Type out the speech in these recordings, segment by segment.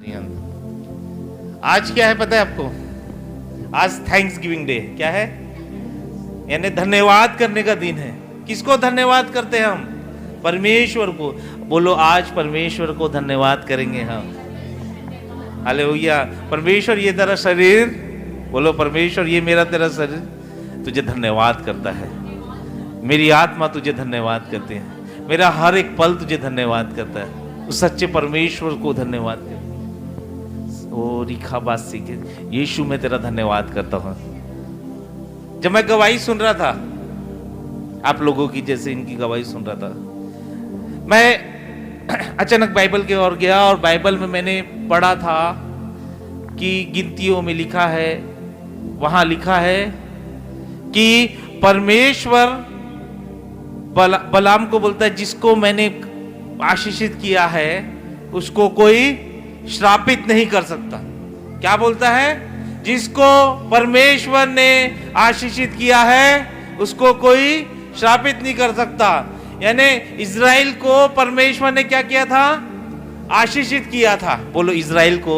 आज क्या है पता है आपको? आज थैंक्स गिविंग डे। क्या है? यानी धन्यवाद करने का दिन है। किसको धन्यवाद करते हैं हम? परमेश्वर को। बोलो, आज परमेश्वर को धन्यवाद करेंगे हम। हालेलुया। परमेश्वर ये तेरा शरीर, बोलो परमेश्वर ये मेरा तेरा शरीर तुझे धन्यवाद करता है। मेरी आत्मा तुझे धन्यवाद करती है। मेरा हर एक पल तुझे धन्यवाद करता है। उस सच्चे परमेश्वर को धन्यवाद कर। ओ रिखा बासी के यीशु, मैं तेरा धन्यवाद करता हूँ। जब मैं गवाही सुन रहा था, आप लोगों की जैसे इनकी गवाही सुन रहा था, मैं अचानक बाइबल की ओर गया और बाइबल में मैंने पढ़ा था कि गिनतियों में लिखा है, वहां लिखा है कि परमेश्वर बलाम को बोलता है, जिसको मैंने आशीषित किया है उसको कोई श्रापित नहीं कर सकता। क्या बोलता है? जिसको परमेश्वर ने आशीषित किया है उसको कोई श्रापित नहीं कर सकता। यानी इज़राइल को परमेश्वर ने क्या किया था? आशीषित किया था। बोलो, इज़राइल को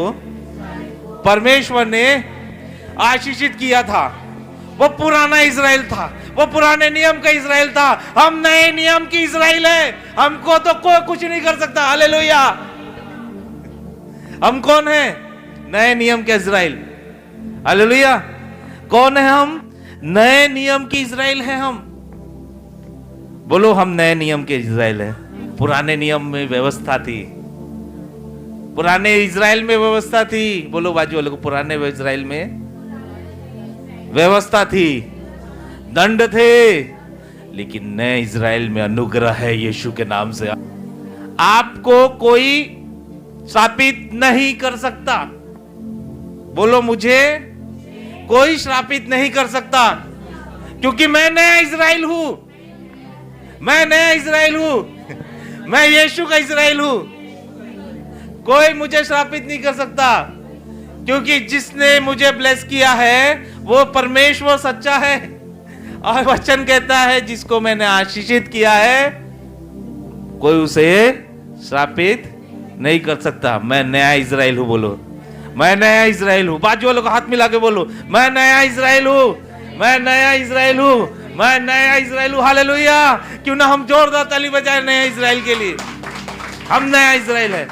परमेश्वर ने आशीषित किया था। वो पुराना इज़राइल था, वो पुराने नियम का इज़राइल था। हम नए नियम की इज़राइल है। हमको तो कोई कुछ नहीं कर सकता। हालेलुया। हम कौन है? नए नियम के इज़राइल। हालेलुया। कौन है हम? नए नियम की इज़राइल है हम। बोलो, हम नए नियम के इज़राइल है। पुराने नियम में व्यवस्था थी, पुराने इज़राइल में व्यवस्था थी। बोलो बाजू वाले को, पुराने इज़राइल में व्यवस्था थी, दंड थे, लेकिन नए इज़राइल में अनुग्रह है यीशु के नाम से। आपको कोई श्रापित नहीं कर सकता। बोलो, मुझे कोई श्रापित नहीं कर सकता, क्योंकि मैं नया इज़राइल हूं। मैं नया इज़राइल हूं। मैं यीशु का इज़राइल हूं। कोई मुझे श्रापित नहीं कर सकता, क्योंकि जिसने मुझे ब्लेस किया है वो परमेश्वर सच्चा है। और वचन कहता है, जिसको मैंने आशीषित किया है कोई उसे श्रापित नहीं कर सकता। मैं नया इज़राइल हूं। बोलो, मैं नया इज़राइल हूं। बाजू वालों को हाथ मिला के बोलो, मैं नया इज़राइल हूं। मैं नया इज़राइल हूं। मैं नया इज़राइल हूं। हालेलुया। क्यों ना हम जोरदार ताली बजाएं नया इज़राइल के लिए। हम नया इज़राइल है।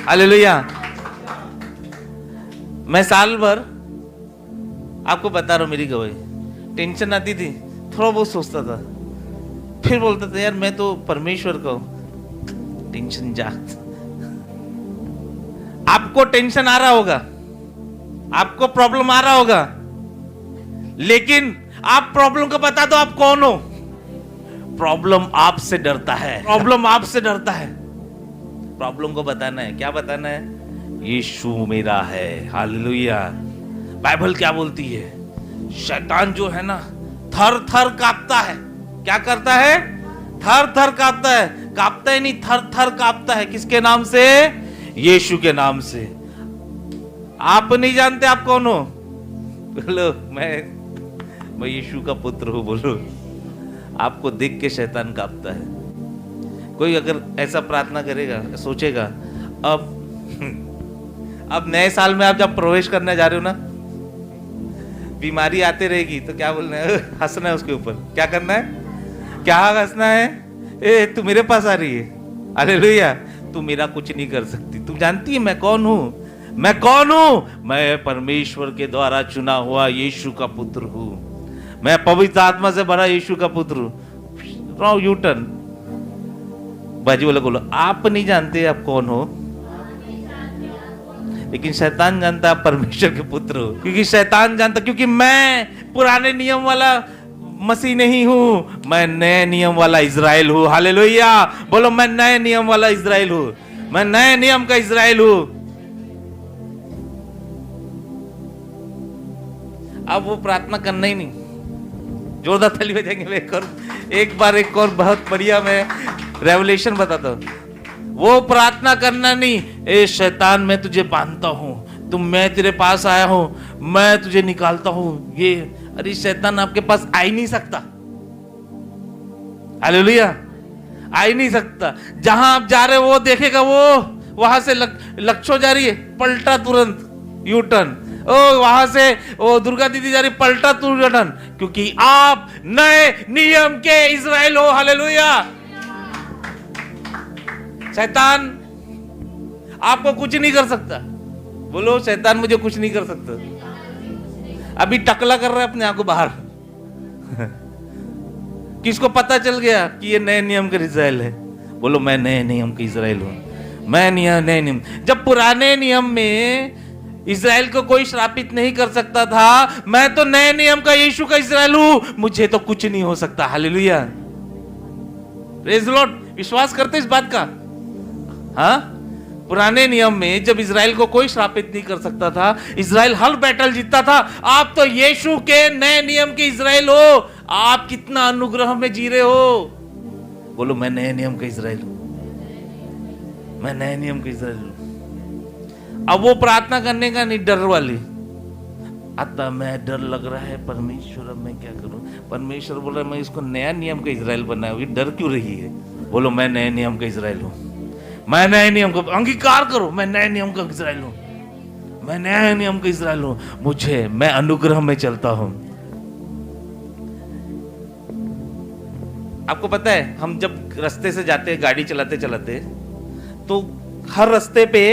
हालेलुया। मैं साल भर आपको बता रहा हूं, मेरी गवाही, टेंशन आती थी, थोड़ा बहुत सोचता था, फिर बोलता था यार मैं तो परमेश्वर का हूं। टेंशन जा। आपको टेंशन आ रहा होगा, आपको प्रॉब्लम आ रहा होगा, लेकिन आप प्रॉब्लम को बता दो आप कौन हो। प्रॉब्लम आपसे डरता है। प्रॉब्लम आपसे डरता है। प्रॉब्लम को बताना है। क्या बताना है? यीशु मेरा है। हालेलुया। बाइबल क्या बोलती है? शैतान जो है ना, थर थर कांपता है। क्या करता है? थर थर कांपता है। कांपता ही नहीं, थर थर कांपता है। किसके नाम से? यीशु के नाम से। आप नहीं जानते आप कौन हो? बोलो, मैं यीशु का पुत्र हूं। बोलो, आपको देख के शैतान कांपता है। कोई अगर ऐसा प्रार्थना करेगा, सोचेगा, अब नए साल में आप जब प्रवेश करने जा रहे हो ना, बीमारी आते रहेगी तो क्या बोलना है? हंसना है उसके ऊपर। क्या करना है? क्या हंसना है? ए, तू मेरे पास आ रही है। हालेलुया। तू मेरा कुछ नहीं कर सकती। तू जानती है मैं कौन हूं? मैं कौन हूं? मैं परमेश्वर के द्वारा चुना हुआ यीशु का पुत्र हूं। मैं पवित्र आत्मा से भरा यीशु का पुत्र हूं। U turn. बाजू वाले बोलो, आप नहीं जानते आप कौन हो, लेकिन शैतान जानता आप परमेश्वर के पुत्र हो। क्योंकि शैतान जानता, क्योंकि मैं पुराने नियम वाला मसीह नहीं हूं, मैं नए नियम वाला इज़राइल हूं। हालेलुया। बोलो, मैं नए नियम वाला इज़राइल हूं। मैं नए नियम का इज़राइल हूं। अब वो प्रार्थना करना ही नहीं। जोरदार ताली बजाएंगे। एक बार एक और बहुत बढ़िया मैं रेवलेशन बताता हूं। वो प्रार्थना करना नहीं, ए शैतान मैं तुझे बांधता हूं, तुम, मैं तेरे पास आया हूं, मैं तुझे निकालता हूं। ये अरे शैतान आपके पास आ ही नहीं सकता। हालेलुया। आ ही नहीं सकता। जहां आप जा रहे हो वो देखेगा, वहां से लक्षो जा रही है, पलटा तुरंत यू टर्न। ओ वहां से ओ दुर्गा दीदी जा रही, पलटा तुरंत टर्न, क्योंकि आप नए नियम के इजराइल हो। हालेलुया। शैतान आपको कुछ नहीं कर सकता। बोलो, शैतान मुझे कुछ नहीं कर सकता। अभी टकला कर रहा है अपने आप को बाहर। किसको पता चल गया कि ये नए नियम का इजराइल है? बोलो, मैं नए नियम का इजराइल हूं। मैं नए नियम। जब पुराने नियम में इजराइल को कोई श्रापित नहीं कर सकता था, मैं तो नए नियम का यीशु का इजराइल हूं, मुझे तो कुछ नहीं हो सकता। Hallelujah, praise the Lord. विश्वास करते इस बात का? हाँ, पुराने नियम में जब इजराइल को कोई श्रापित नहीं कर सकता था, इजराइल हर बैटल जीतता था। आप तो यीशु के नए नियम के इजराइल हो। आप कितना अनुग्रह में जी रहे हो। बोलो, मैं नए नियम का इजराइल हूं। मैं नए नियम का इजराइल हूं। अब वो प्रार्थना करने का नहीं, डर वाली। आता मैं डर लग रहा है परमेश्वर, अब मैं क्या करूं? परमेश्वर बोल रहा है मैं इसको नया नियम का इजराइल बनाया, डर क्यों रही है? बोलो, मैं नए नियम का इजराइल हूं। मैं नए नियम को अंगीकार करो। मैं नए नियम का इजराइल हूं। मैं नए नियम का इजराइल हूं। मैं अनुग्रह में चलता हूं। आपको पता है, हम जब रास्ते से जाते हैं, गाड़ी चलाते चलाते, तो हर रास्ते पे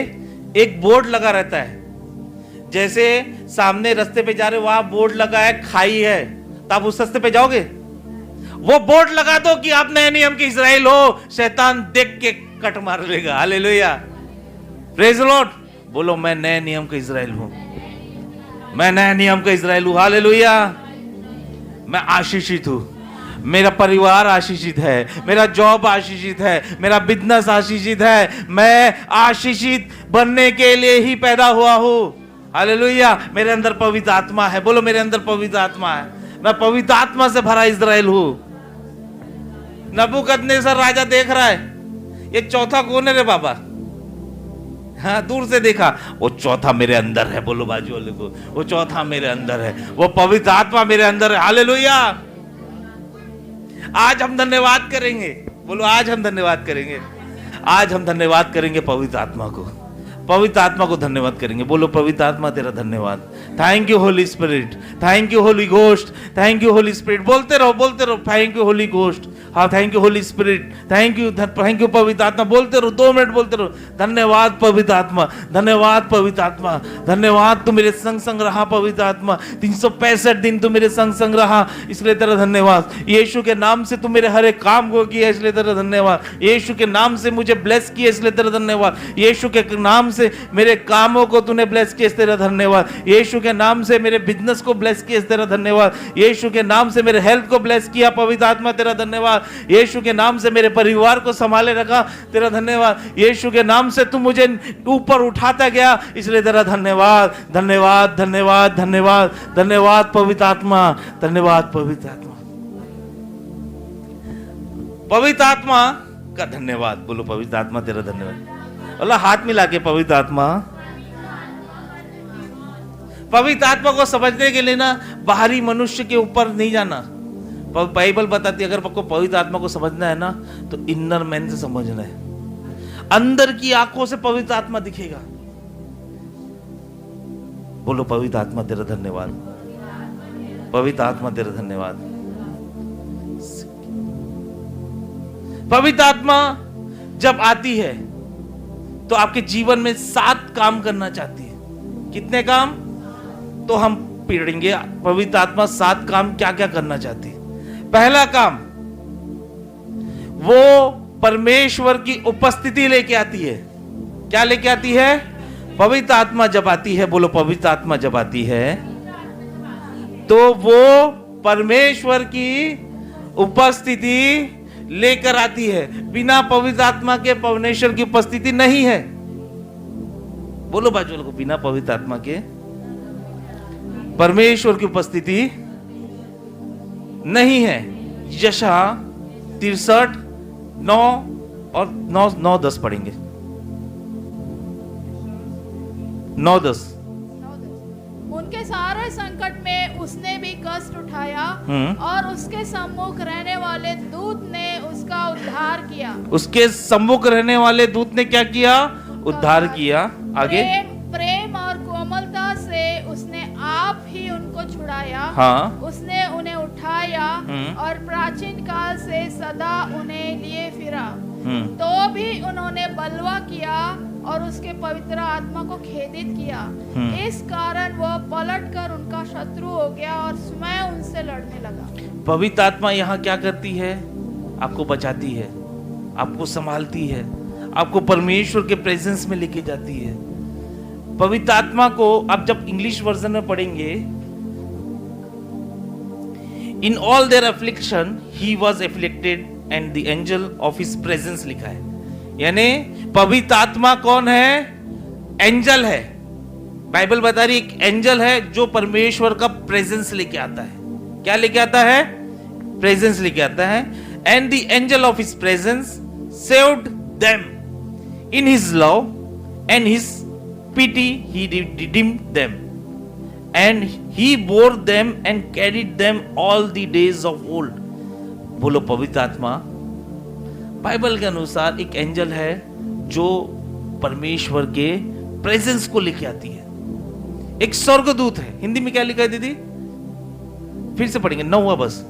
एक बोर्ड लगा रहता है। जैसे सामने रास्ते पे जा रहे हो, वहां बोर्ड लगा है खाई है, तो आप उस रास्ते पे जाओगे? वो बोर्ड लगा दो कि आप नए नियम के इजराइल हो, शैतान देख के कट मार लेगा। Hallelujah, praise the Lord. बोलो, मैं नए नियम का इजराइल हूं। मैं नए नियम का इजराइल हूं। हालेलुया। मैं आशीषित हूं। मेरा परिवार आशीषित है, मेरा जॉब आशीषित है, मेरा बिजनेस आशीषित है। मैं आशीषित बनने के लिए ही पैदा हुआ हूं। हालेलुया। मेरे अंदर पवित्र आत्मा है। बोलो, मेरे अंदर पवित्र आत्मा है। मैं पवित्र आत्मा से भरा इजराइल हूं। नबूकदनेस्सर राजा देख रहा है, ये चौथा कौन है रे बाबा? हाँ, दूर से देखा, वो चौथा मेरे अंदर है। बोलो बाजू वाले को, वो चौथा मेरे अंदर है, वो पवित्र आत्मा मेरे अंदर है। हालेलुया। आज हम धन्यवाद करेंगे। बोलो, आज हम धन्यवाद करेंगे। आज हम धन्यवाद करेंगे पवित्र आत्मा को। पवित्र आत्मा को धन्यवाद करेंगे। बोलो, पवित्र आत्मा तेरा धन्यवाद। Thank you Holi spirit, thank you Holi ghost, thank you Holi spirit. बोलते रहो, बोलते रहो, थैंक यू होली घोस्ट। हाँ, thank you Holi spirit, thank you पवित्र आत्मा। बोलते रहो, 2 मिनट बोलते रहो। धन्यवाद पवित्र आत्मा, धन्यवाद पवित्र आत्मा, धन्यवाद तू मेरे संग संग रहा पवित्र आत्मा। 365 दिन तू मेरे संग संग रहा, इसलिए तेरा धन्यवाद। यीशु के नाम से तू मेरे हर एक काम को किया, इसलिए तेरा धन्यवाद। यीशु के नाम से मुझे ब्लेस किया, इसलिए तेरा धन्यवाद। यीशु के नाम से मेरे कामों को तूने ब्लेस किया, तेरा धन्यवाद। यीशु के नाम से मेरे बिजनेस को ब्लेस किया, तेरा धन्यवाद। यीशु के नाम से मेरे हेल्थ को ब्लेस किया, पवित्र आत्मा तेरा धन्यवाद। यीशु के नाम से मेरे परिवार को संभाले रखा, तेरा धन्यवाद। यीशु के नाम से तू मुझे ऊपर उठाता गया, इसलिए तेरा धन्यवाद। धन्यवाद, धन्यवाद, धन्यवाद, धन्यवाद पवित्र आत्मा, धन्यवाद पवित्र आत्मा। पवित्र आत्मा का धन्यवाद। बोलो, पवित्र आत्मा तेरा धन्यवाद। अल्लाह, हाथ मिला के पवित्र आत्मा। पवित्र आत्मा को समझने के लिए ना बाहरी मनुष्य के ऊपर नहीं जाना। बाइबल बताती है, अगर आपको पवित्र आत्मा को समझना है ना, तो इनर मैन से समझना है। अंदर की आंखों से पवित्र आत्मा दिखेगा। बोलो, पवित्र आत्मा तेरा धन्यवाद। पवित्र आत्मा तेरा धन्यवाद। पवित्र आत्मा जब आती है तो आपके जीवन में 7 काम करना चाहती है। कितने काम? तो हम पढ़ेंगे पवित्र आत्मा 7 काम क्या क्या करना चाहती है। पहला काम, वो परमेश्वर की उपस्थिति लेके आती है। क्या लेके आती है? पवित्र आत्मा जब आती है, बोलो, पवित्र आत्मा जब आती है तो वो परमेश्वर की उपस्थिति लेकर आती है। बिना पवित्र आत्मा के परमेश्वर की उपस्थिति नहीं है। बोलो बाजू वालों को, बिना पवित्र आत्मा के परमेश्वर की उपस्थिति नहीं है। यशायाह 63, 9 और 9-10 पढ़ेंगे। 9-10। उनके सारे संकट में उसने भी कष्ट उठाया और उसके सम्मुख रहने वाले दूत ने उसका उद्धार किया। उसके सम्मुख रहने वाले दूत ने क्या किया? उद्धार किया। आगे प्रेम और कोमलता से उसने आप ही उनको छुड़ाया। हाँ। उसने उन्हें उठाया और प्राचीन काल से सदा उन्हें लिए फिरा। तो भी उन्होंने बलवा किया और उसके पवित्र आत्मा को खेदित किया। इस कारण वो पलटकर उनका शत्रु हो गया और स्वयं उनसे लड़ने लगा। पवित्र आत्मा यहाँ क्या करती है? आपको बचाती है, आपको संभालती है, आपको परमेश्वर के प्रेजेंस में लेके जाती है। पवित्र आत्मा को आप जब इंग्लिश वर्जन में पढ़ेंगे, in all their affliction he was afflicted and the angel of his presence लिखा है। यानी पवित्र आत्मा कौन है? एंजल है। बाइबल बता रही एक एंजल है जो परमेश्वर का प्रेजेंस लेके आता है। क्या लेके आता है? प्रेजेंस लेके आता है। And the angel of his presence saved them in his love and his pity he redeemed them and he bore them and carried them all the days of old। बोलो पवित्र आत्मा बाइबल के अनुसार एक angel है जो परमेश्वर के प्रेजेंस को लेके आती है। एक स्वर्गदूत है। हिंदी में क्या लिखा है दीदी? फिर से पढ़ेंगे 9वां बस।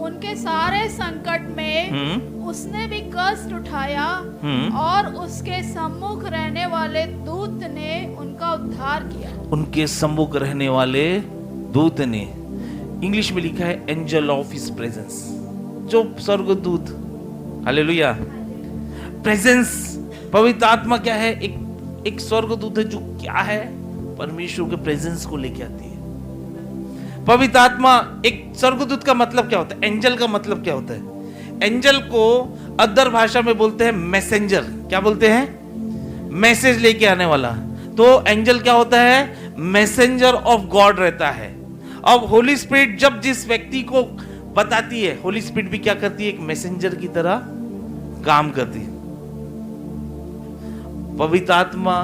उनके सारे संकट में उसने भी कष्ट उठाया और उसके सम्मुख रहने वाले दूत ने उनका उद्धार किया। उनके सम्मुख रहने वाले दूत ने, इंग्लिश में लिखा है एंजल ऑफ हिज प्रेजेंस, जो स्वर्गदूत। हालेलुया। प्रेजेंस, पवित्र आत्मा क्या है? एक स्वर्गदूत है जो क्या है? परमेश्वर के प्रेजेंस को लेके आती है। पवित्र आत्मा, एक स्वर्गदूत का मतलब क्या होता है? एंजल का मतलब क्या होता है? एंजल को अदर भाषा में बोलते हैं मैसेंजर। क्या बोलते हैं? मैसेज लेके आने वाला। तो एंजल क्या होता है? मैसेंजर ऑफ गॉड रहता है। अब होली स्पिरिट जब जिस व्यक्ति को बताती है, होली स्पिरिट भी क्या करती है? एक मैसेंजर की तरह काम करती है। पवित्र आत्मा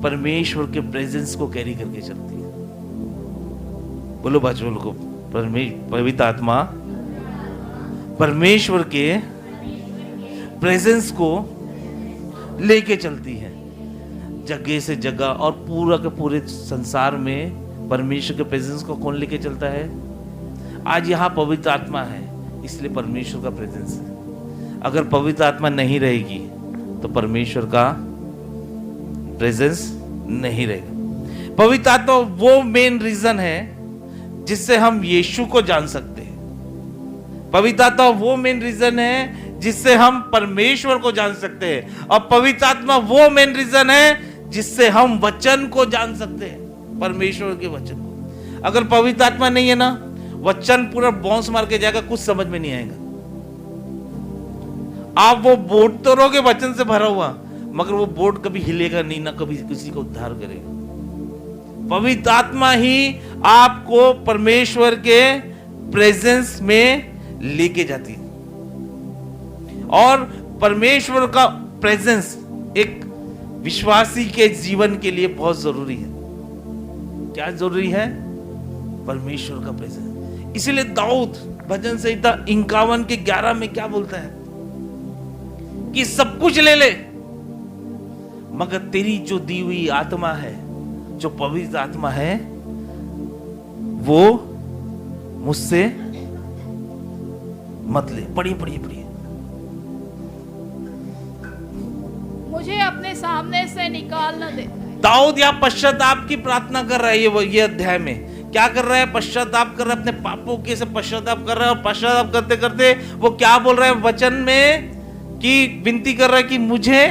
परमेश्वर के प्रेजेंस को कैरी करके चलती है। बोलो बच्चों को, पवित्र आत्मा परमेश्वर के प्रेजेंस को लेके चलती है जगह से जगह, और पूरा के पूरे संसार में परमेश्वर के प्रेजेंस को कौन लेके चलता है? आज यहाँ पवित्र आत्मा है, इसलिए परमेश्वर का प्रेजेंस है। अगर पवित्र आत्मा नहीं रहेगी तो परमेश्वर का प्रेजेंस नहीं रहेगा। पवित्र आत्मा वो मेन रीजन है जिससे हम यीशु को जान सकते हैं। पवित्र आत्मा वो मेन रीजन है जिससे हम परमेश्वर को जान सकते हैं, और पवित्र आत्मा वो मेन रीजन है जिससे हम वचन को जान सकते हैं, परमेश्वर के वचन को। अगर पवित्र आत्मा नहीं है ना, वचन पूरा बाउंस मार के जाएगा, कुछ समझ में नहीं आएगा। आप वो बोट तो रहोगे वचन से भरा हुआ, मगर वो बोट कभी हिलेगा नहीं, ना कभी किसी को उद्धार करेगा। पवित्र आत्मा ही आपको परमेश्वर के प्रेजेंस में लेके जाती है, और परमेश्वर का प्रेजेंस एक विश्वासी के जीवन के लिए बहुत जरूरी है। क्या जरूरी है? परमेश्वर का प्रेजेंस। इसीलिए दाऊद भजन संहिता 51:11 में क्या बोलता है कि सब कुछ ले ले, मगर तेरी जो दी हुई आत्मा है, जो पवित्र आत्मा है, वो मुझसे मत ले। पढ़िए पढ़िए पढ़िए। मुझे अपने सामने से निकाल न दे। दाऊद यहाँ पश्चाताप की प्रार्थना कर रहा है। ये अध्याय में क्या कर रहा है? पश्चाताप कर रहा है, अपने पापों के से पश्चाताप कर रहा है, और पश्चाताप करते करते वो क्या बोल रहा है वचन में? कि विनती कर रहा है कि मुझे,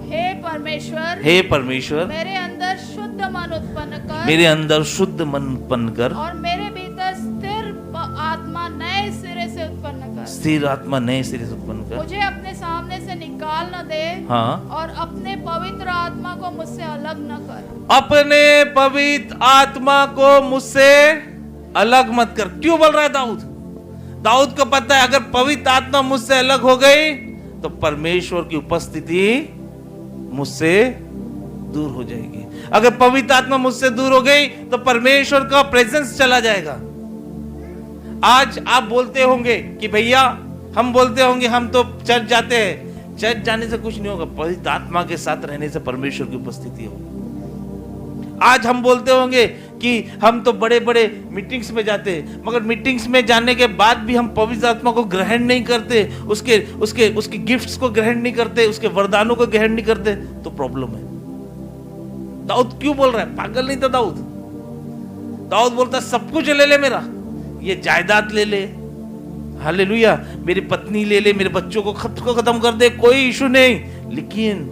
हे परमेश्वर मेरे अंदर शुद्ध मन उत्पन्न कर, मेरे अंदर शुद्ध मन उत्पन्न कर, और मेरे भीतर स्थिर आत्मा नए सिरे से उत्पन्न कर, स्थिर आत्मा नए सिरे से उत्पन्न कर। मुझे अपने सामने से निकाल न दे, हाँ, और अपने पवित्र आत्मा को मुझसे अलग न कर। अपने पवित्र आत्मा को मुझसे अलग मत कर। क्यों बोल रहा है दाऊद? दाऊद को पता है अगर पवित्र आत्मा मुझसे अलग हो गई तो परमेश्वर की उपस्थिति मुझसे दूर हो जाएगी। अगर पवित्र आत्मा मुझसे दूर हो गई तो परमेश्वर का प्रेजेंस चला जाएगा। आज आप बोलते होंगे कि भैया, हम बोलते होंगे हम तो चर्च जाते हैं, चर्च जाने से कुछ नहीं होगा, पवित्र आत्मा के साथ रहने से परमेश्वर की उपस्थिति होगी। आज हम बोलते होंगे कि हम तो बड़े बड़े मीटिंग्स में जाते हैं, मगर मीटिंग्स में जाने के बाद भी हम पवित्र आत्मा को ग्रहण नहीं करते, उसके गिफ्ट्स को ग्रहण नहीं करते, उसके वरदानों को ग्रहण नहीं करते, तो प्रॉब्लम है। दाऊद क्यों बोल रहा है? पागल नहीं था दाऊद। दाऊद बोलता सब कुछ ले ले मेरा, ये जायदाद ले ले, हालेलुया, मेरी पत्नी ले ले, मेरे बच्चों को खत्म कर दे, कोई इशू नहीं, लेकिन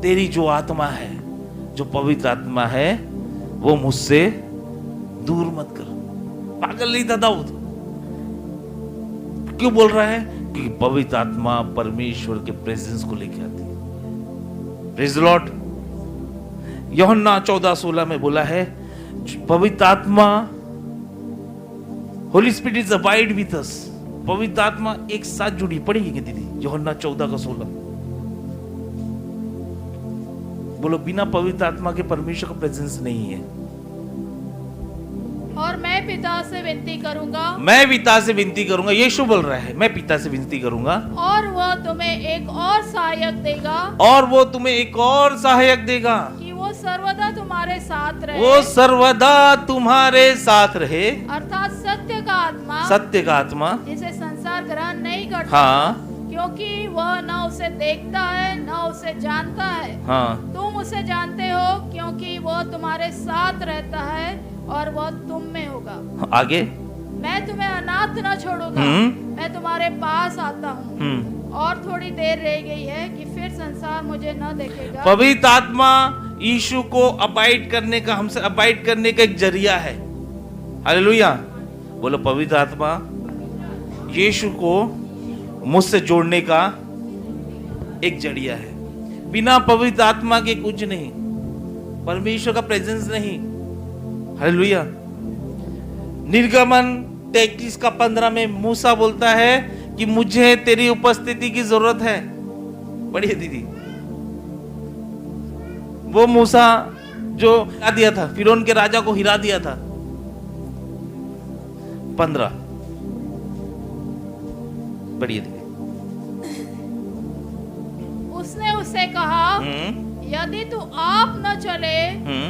तेरी जो आत्मा है, जो पवित्र आत्मा है, वो मुझसे दूर मत कर। पागल नहीं था दाऊद। क्यों बोल रहा है? कि पवित्र आत्मा परमेश्वर के प्रेजेंस को लेके आती है। Praise the Lord. यूहन्ना 14:16 में बोला है, पवित्र आत्मा, Holi spirit is abide with us. पवित्र आत्मा एक साथ जुड़ी, पढ़ेगी क्या दीदी? यूहन्ना 14:16। बोलो, बिना पवित्र आत्मा के परमेश्वर का प्रेजेंस नहीं है। और मैं पिता से विनती करूंगा, मैं पिता से विनती करूंगा, यीशु बोल रहा है, मैं पिता से विनती करूंगा, और वह तुम्हें एक और सहायक देगा, और वो तुम्हें एक और सहायक देगा, कि वो सर्वदा तुम्हारे साथ रहे, वो सर्वदा तुम्हारे साथ रहे, अर्थात सत्य का आत्मा, सत्य का आत्मा, जिसे संसार ग्रहण नहीं करता, हाँ, क्योंकि वह न उसे देखता है न उसे जानता है। हाँ, तुम उसे जानते हो, क्योंकि वह तुम्हारे साथ रहता है और वह तुम में होगा। आगे, मैं तुम्हें अनाथ न छोड़ूंगा, मैं तुम्हारे पास आता हूँ। और थोड़ी देर रह गई है कि फिर संसार मुझे न देखेगा। पवित्र आत्मा यीशु को अबाइड करने का, हमसे अबाइड करने का एक जरिया है। हालेलुया। बोलो, पवित्र आत्मा यीशु को मुझसे जोड़ने का एक जरिया है। बिना पवित्र आत्मा के कुछ नहीं, परमेश्वर का प्रेजेंस नहीं। हालेलुया। निर्गमन 33:15 में मूसा बोलता है कि मुझे तेरी उपस्थिति की जरूरत है। पढ़िए दीदी। वो मूसा जो हिरा दिया था, फिरौन के राजा को हिरा दिया था। 15 पढ़िए दीदी। उसने उससे कहा, यदि तू आप न चले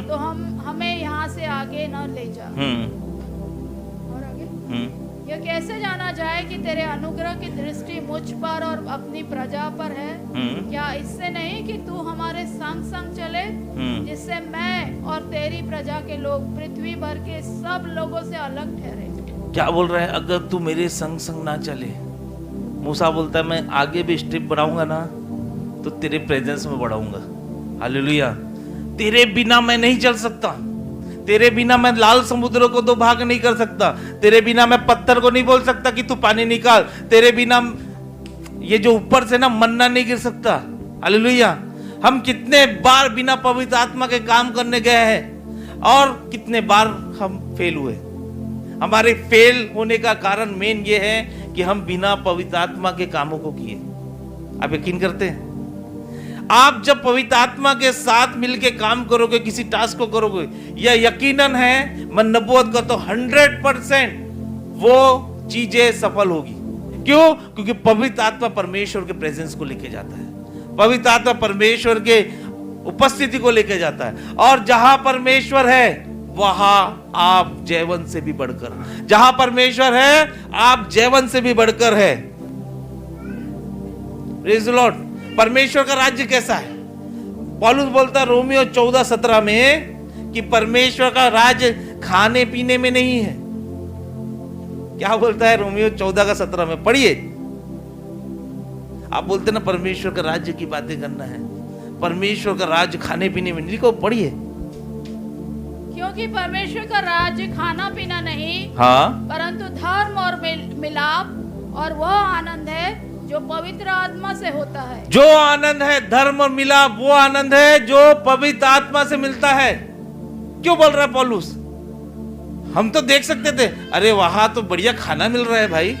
तो हमें यहाँ से आगे न ले जा। और आगे, यह कैसे जाना जाए कि तेरे अनुग्रह की दृष्टि मुझ पर और अपनी प्रजा पर है? क्या इससे नहीं कि तू हमारे संग संग चले, जिससे मैं और तेरी प्रजा के लोग पृथ्वी भर के सब लोगों से अलग ठहरे? क्या बोल रहा है? अगर तू मेरे संग संग ना चले, मूसा बोलता है मैं आगे भी स्टेप बढ़ाऊंगा ना तो तेरे प्रेजेंस में बढ़ाऊंगा। हालेलुया। तेरे बिना मैं नहीं चल सकता, तेरे बिना मैं लाल समुद्र को दो भाग नहीं कर सकता, तेरे बिना मैं पत्थर को नहीं बोल सकता कि तू पानी निकाल, तेरे बिना ये जो ऊपर से ना मन्ना नहीं गिर सकता। हालेलुया। हम कितने बार बिना पवित्र आत्मा के काम करने गए हैं और कितने बार हम फेल हुए। हमारे फेल होने का कारण मेन ये है कि हम बिना पवित्र आत्मा के कामों को किए। आप यकीन करते हैं? आप जब पवित्र आत्मा के साथ मिलके काम करोगे, किसी टास्क को करोगे, यह यकीनन है, मैं नबूवत करता हूं 100% वो चीजें सफल होगी। क्यों? क्योंकि पवित्र आत्मा परमेश्वर के प्रेजेंस को लेके जाता है, पवित्र आत्मा परमेश्वर के उपस्थिति को लेके जाता है। और जहां परमेश्वर है वहां आप जैवन से भी बढ़कर, जहां परमेश्वर है आप जैवन से भी बढ़कर है। Praise the Lord. परमेश्वर का राज्य कैसा है? पौलुस बोलता है रोमियो 14:17 में कि परमेश्वर का राज्य खाने पीने में नहीं है। क्या बोलता है रोमियो 14:17 में? पढ़िए। आप बोलते ना परमेश्वर का राज्य की बातें करना है, परमेश्वर का राज्य खाने पीने में नहीं। पढ़िए। क्योंकि परमेश्वर का राज्य खाना पीना नहीं, हाँ, परंतु धर्म और मिलाप और वह आनंद है जो पवित्र आत्मा से होता है। जो आनंद है, धर्म और मिलाप, वो आनंद है जो पवित्र आत्मा से मिलता है। क्यों बोल रहा है पौलुस? हम तो देख सकते थे, अरे वहां तो बढ़िया खाना मिल रहा है भाई,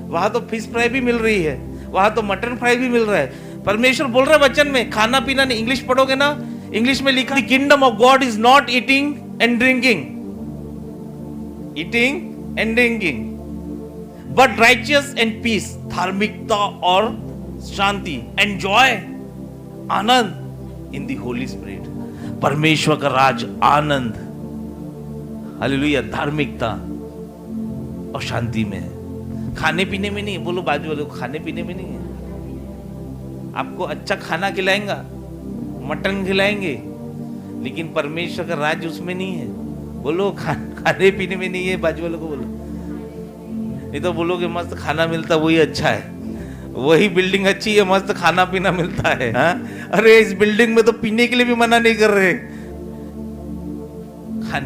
वहां तो फिश फ्राई भी मिल रही है, वहां तो मटन फ्राई भी मिल रहा है। परमेश्वर बोल रहा है वचन में, खाना पीना नहीं। इंग्लिश पढ़ोगे ना, इंग्लिश में लिखा, the kingdom of God is not eating and drinking, eating and drinking, but righteous and peace, धार्मिकता और शांति, एंजॉय, आनंद इन दी होली स्पिरिट। परमेश्वर का राज आनंद, हालेलुया, धार्मिकता और शांति में है। खाने पीने में नहीं, बोलो बाजू वाले को, खाने पीने में नहीं है। आपको अच्छा खाना खिलाएंगा, मटन खिलाएंगे, लेकिन परमेश्वर का राज उसमें नहीं है। बोलो खाने पीने में नहीं है, बाजू वालों को बोलो। नहीं तो बोलोगे मस्त खाना मिलता वही अच्छा है, वही बिल्डिंग अच्छी है, मस्त खाना पीना मिलता है। हाँ? अरे इस बिल्डिंग में तो पीने के लिए भी मना नहीं कर रहे।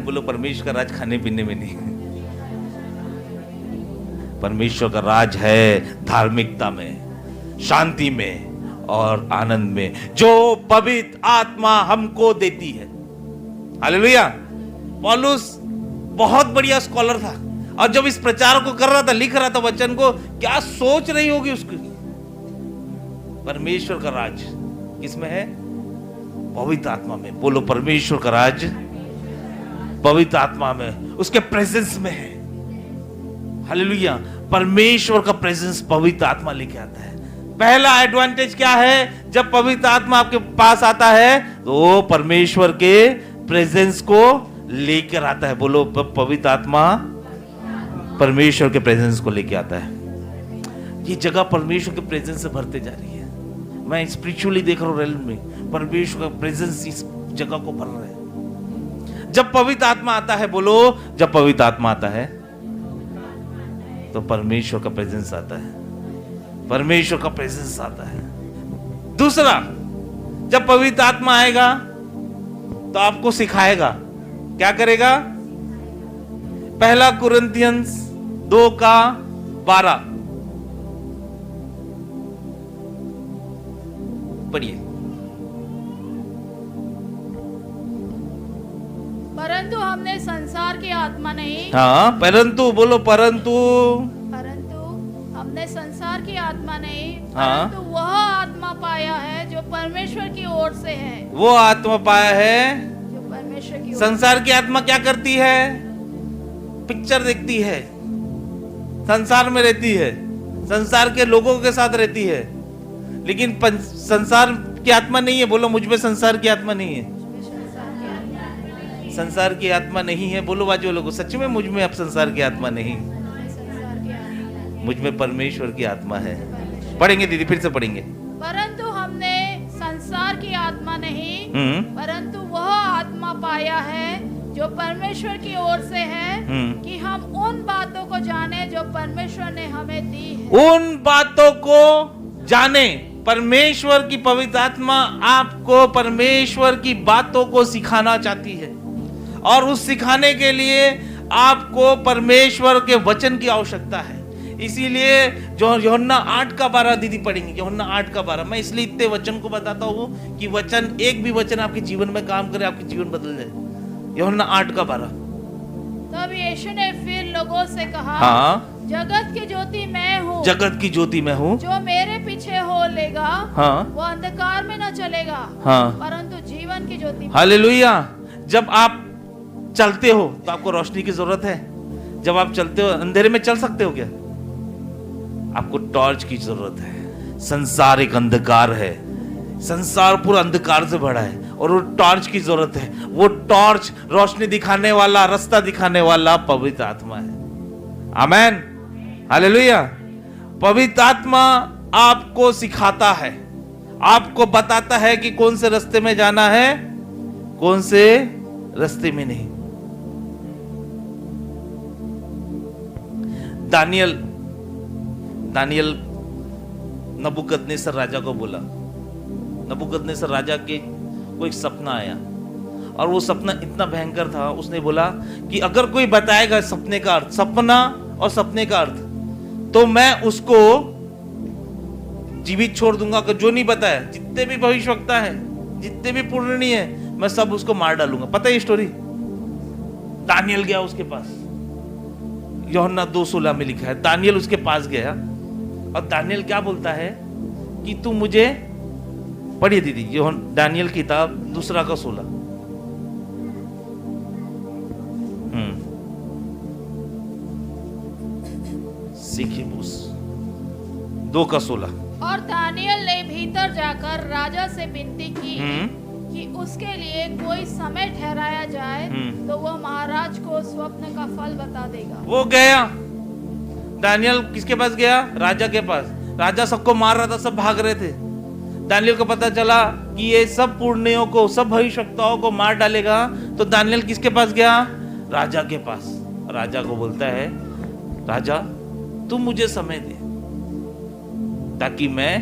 बोलो परमेश्वर का राज खाने पीने में नहीं है। परमेश्वर का राज है धार्मिकता में, शांति में और आनंद में, जो पवित्र आत्मा हमको देती है। हालेलुया। पौलुस बहुत बढ़िया स्कॉलर था, और जब इस प्रचार को कर रहा था, लिख रहा था वचन को, क्या सोच रही होगी उसकी। परमेश्वर का राज किसमें है? पवित्र आत्मा में। बोलो परमेश्वर का राज पवित्र आत्मा में, उसके प्रेजेंस में है। हालेलुया। परमेश्वर का प्रेजेंस पवित्र आत्मा लेके आता है। पहला एडवांटेज क्या है? जब पवित्र आत्मा आपके पास आता है तो परमेश्वर के प्रेजेंस को लेकर आता है। बोलो पवित्र आत्मा परमेश्वर के प्रेजेंस को लेकर आता है। ये जगह परमेश्वर के प्रेजेंस से भरते जा रही है। मैं स्पिरिचुअली देख रहा हूं रेल में, परमेश्वर का प्रेजेंस इस जगह को भर रहा है। जब पवित्र आत्मा आता है, बोलो जब पवित्र आत्मा आता है तो परमेश्वर का प्रेजेंस आता है। परमेश्वर का प्रेजेंस आता है। दूसरा, जब पवित्र आत्मा आएगा तो आपको सिखाएगा। क्या करेगा? पहला कुरिन्थियंस 2:12 पढ़िए। परंतु हमने संसार की आत्मा नहीं, हाँ, परंतु बोलो परंतु हमने संसार की आत्मा नहीं, हाँ, परंतु वह आत्मा पाया है जो परमेश्वर की ओर से है। वो आत्मा पाया है जो परमेश्वर की ओर। संसार की आत्मा क्या करती है? पिक्चर देखती है, संसार में रहती है, संसार के लोगों के साथ रहती है, लेकिन संसार की आत्मा नहीं है। बोलो मुझ में संसार की आत्मा नहीं है। संसार की आत्मा नहीं है। बोलो बाजू लोगों, सच में मुझ में अब संसार की आत्मा नहीं, मुझ में परमेश्वर की आत्मा है। पढ़ेंगे दीदी, फिर से पढ़ेंगे। परंतु हमने संसार की आत्मा नहीं, परंतु वह आत्मा पाया है जो परमेश्वर की ओर से है, कि हम उन बातों को जाने जो परमेश्वर ने हमें दी है। उन बातों को जाने। परमेश्वर की पवित्र आत्मा आपको परमेश्वर की बातों को सिखाना चाहती है, और उस सिखाने के लिए आपको परमेश्वर के वचन की आवश्यकता है। इसीलिए जो यूहन्ना 8:12 दीदी पढ़ेंगे, यूहन्ना 8:12। मैं इसलिए इतने वचन को बताता हूँ कि वचन, एक भी वचन आपके जीवन में काम करे, आपके जीवन बदल जाए। यूहन्ना 8:12। तब यीशु ने फिर लोगों से कहा, हाँ, जगत की ज्योति मैं हूँ। जगत की ज्योति मैं हूँ। जो मेरे पीछे हो लेगा, हाँ, वो अंधकार में न चलेगा, हाँ, परंतु जीवन की ज्योति। हालेलुया। जब आप चलते हो तो आपको रोशनी की जरूरत है। जब आप चलते हो, अंधेरे में चल सकते हो क्या? आपको टॉर्च की जरूरत है। संसार एक अंधकार है, संसार पूरा अंधकार से भरा है, और वो टॉर्च की जरूरत है। वो टॉर्च रोशनी दिखाने वाला, रास्ता दिखाने वाला पवित्र आत्मा है। आमेन, हालेलुया। पवित्र आत्मा आपको सिखाता है, आपको बताता है कि कौन से रास्ते में जाना है, कौन से रास्ते में नहीं। दानियल नबूकदनेस्सर राजा को बोला। नबूकदनेस्सर राजा के को एक सपना आया, और वो सपना इतना भयंकर था, उसने बोला कि अगर कोई बताएगा सपने का अर्थ, सपना और सपने का अर्थ, तो मैं उसको जीवित छोड़ दूंगा। जो नहीं बताया, जितने भी भविष्यवक्ता है, जितने भी पुरानी है, मैं सब उसको मार डालूंगा। पता है ये स्टोरी? दानियल गया उसके पास, यूहन्ना 2:16 में लिखा है। दानियल उसके पास गया, और दानियल क्या बोलता है कि तू मुझे, पढ़िए दीदी, दानियल किताब 2:16। 2:16। और दानियल ने भीतर जाकर राजा से विनती की कि उसके लिए कोई समय ठहराया जाए तो वह महाराज को स्वप्न का फल बता देगा। वो गया, दानियल किसके पास गया? राजा के पास। राजा सबको मार रहा था, सब भाग रहे थे। दानियल को पता चला कि ये सब पुण्यों को, सब भविष्यवक्ताओं को मार डालेगा, तो दानियल किसके पास गया? राजा के पास। राजा को बोलता है, राजा तुम मुझे समय दे ताकि मैं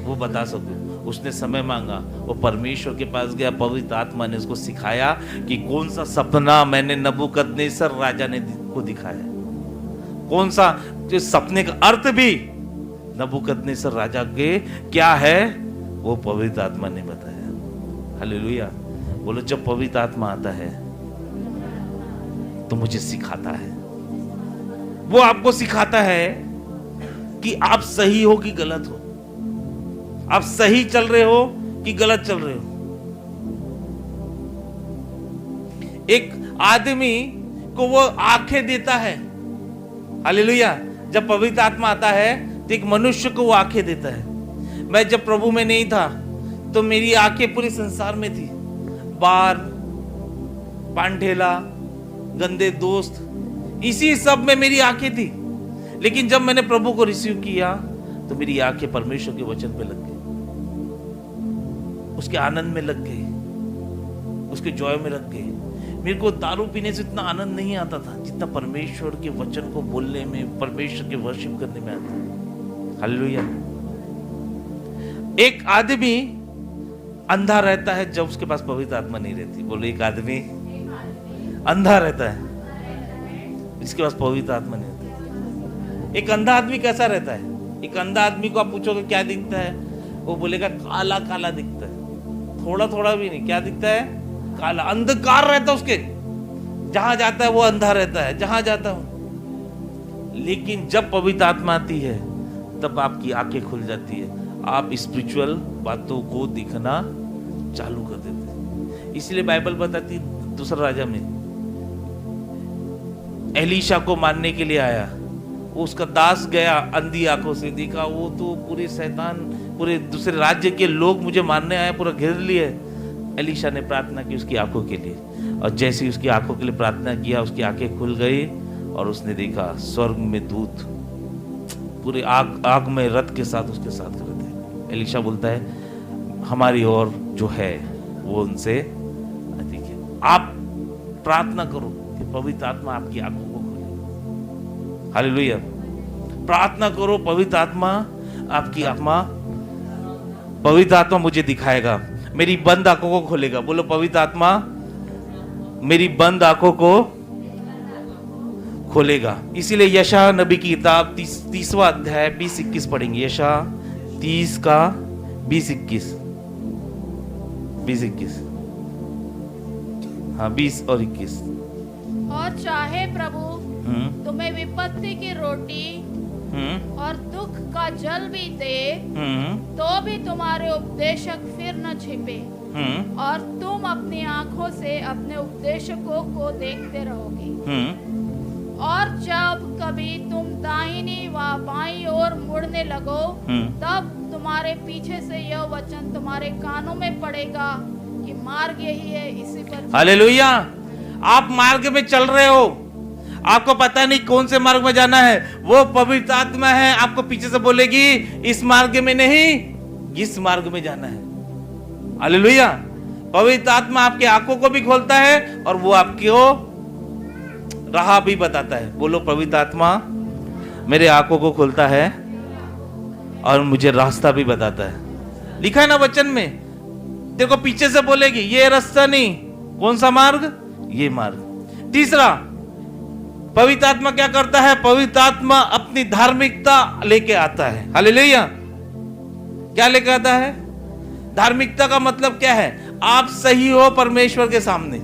वो बता सकूं। उसने समय मांगा, वो परमेश्वर के पास गया, पवित्र आत्मा ने उसको सिखाया कि कौन सा सपना मैंने नबूकदनेस्सर राजा ने को दिखाया, कौन सा जो सपने का अर्थ भी नबूकदनेस्सर राजा के क्या है, वो पवित्र आत्मा ने बताया। हालेलुया। बोलो, जब पवित्र आत्मा आता है तो मुझे सिखाता है। वो आपको सिखाता है कि आप सही हो कि गलत हो, आप सही चल रहे हो कि गलत चल रहे हो। एक आदमी को वो आंखें देता है। हालेलुया। जब पवित्र आत्मा आता है तो एक मनुष्य को वो आंखें देता है। मैं जब प्रभु में नहीं था तो मेरी आंखें पूरे संसार में थी, बार, पांढेला, गंदे दोस्त, इसी सब में मेरी आंखें थी। लेकिन जब मैंने प्रभु को रिसीव किया तो मेरी आंखें परमेश्वर के वचन पे लग गई, उसके आनंद में लग गई, उसके जॉय में लग गई। मेरे को दारू पीने से इतना आनंद नहीं आता था जितना परमेश्वर के वचन को बोलने में, परमेश्वर के वर्शिप करने में आता। हालेलुया। एक आदमी अंधा रहता है जब उसके पास पवित्र आत्मा नहीं रहती। बोलो, एक आदमी अंधा रहता है इसके पास पवित्र आत्मा नहीं रहती। एक अंधा आदमी कैसा रहता है? एक अंधा आदमी को आप पूछोगे क्या दिखता है, वो बोलेगा काला काला दिखता है, थोड़ा थोड़ा भी नहीं। क्या दिखता है? काला, अंधकार रहता है उसके, जहां जाता है वो अंधा रहता है, जहां जाता हूं। लेकिन जब पवित्र आत्मा आती है तब आपकी आंखें खुल जाती है, आप स्पिरिचुअल बातों को दिखना चालू कर देते हैं। इसलिए बाइबल बताती, दूसरा राजा में एलीशा को मारने के लिए आया, वो उसका दास गया, अंधी आंखों से देखा, वो तो पूरे शैतान, पूरे दूसरे राज्य के लोग मुझे मारने आए, पूरा घेर लिए। एलीशा ने प्रार्थना की उसकी आंखों के लिए, और जैसे ही उसकी आंखों के लिए प्रार्थना किया, उसकी आंखें खुल गई और उसने देखा स्वर्ग में दूत पूरे आग में रथ के साथ उसके साथ खड़े थे। एलीशा बोलता है, हमारी ओर जो है वो उनसे अधिक है। आप प्रार्थना करो कि पवित्र आत्मा आपकी आंखों को खोले। हालेलुया। प्रार्थना करो, पवित्र आत्मा आपकी आत्मा, पवित्र आत्मा मुझे दिखाएगा, मेरी बंद आंखों को खोलेगा। बोलो, पवित्र आत्मा मेरी बंद आंखों को खोलेगा। इसीलिए यशायाह नबी की किताब 30वां अध्याय 20-21 पढ़ेंगे। यशायाह 30 का 20-21, 20-21, हाँ 20 और 21। और चाहे प्रभु तुम्हें विपत्ति की रोटी और दुख का जल भी दे, तो भी तुम्हारे उपदेशक फिर न छिपे, और तुम अपनी आंखों से अपने उपदेशकों को देखते रहोगे। और जब कभी तुम दाहिनी व बाईं ओर मुड़ने लगो, तब तुम्हारे पीछे से यह वचन तुम्हारे कानों में पड़ेगा कि मार्ग यही है, इसी पर। हालेलुया। आप मार्ग में चल रहे हो, आपको पता नहीं कौन से मार्ग में जाना है, वो पवित्र आत्मा है आपको पीछे से बोलेगी इस मार्ग में नहीं, इस मार्ग में जाना है। हालेलुया। पवित्र आत्मा आपकी आंखों को भी खोलता है और वो आपको राह भी बताता है। बोलो, पवित्र आत्मा मेरे आंखों को खोलता है और मुझे रास्ता भी बताता है। लिखा है ना वचन में, तेरे को पीछे से बोलेगी ये रास्ता नहीं, कौन सा मार्ग? ये मार्ग। तीसरा, पवित्र आत्मा क्या करता है? पवित्र आत्मा अपनी धार्मिकता लेके आता है। हालेलुया। क्या लेके आता है? धार्मिकता का मतलब क्या है? आप सही हो परमेश्वर के सामने।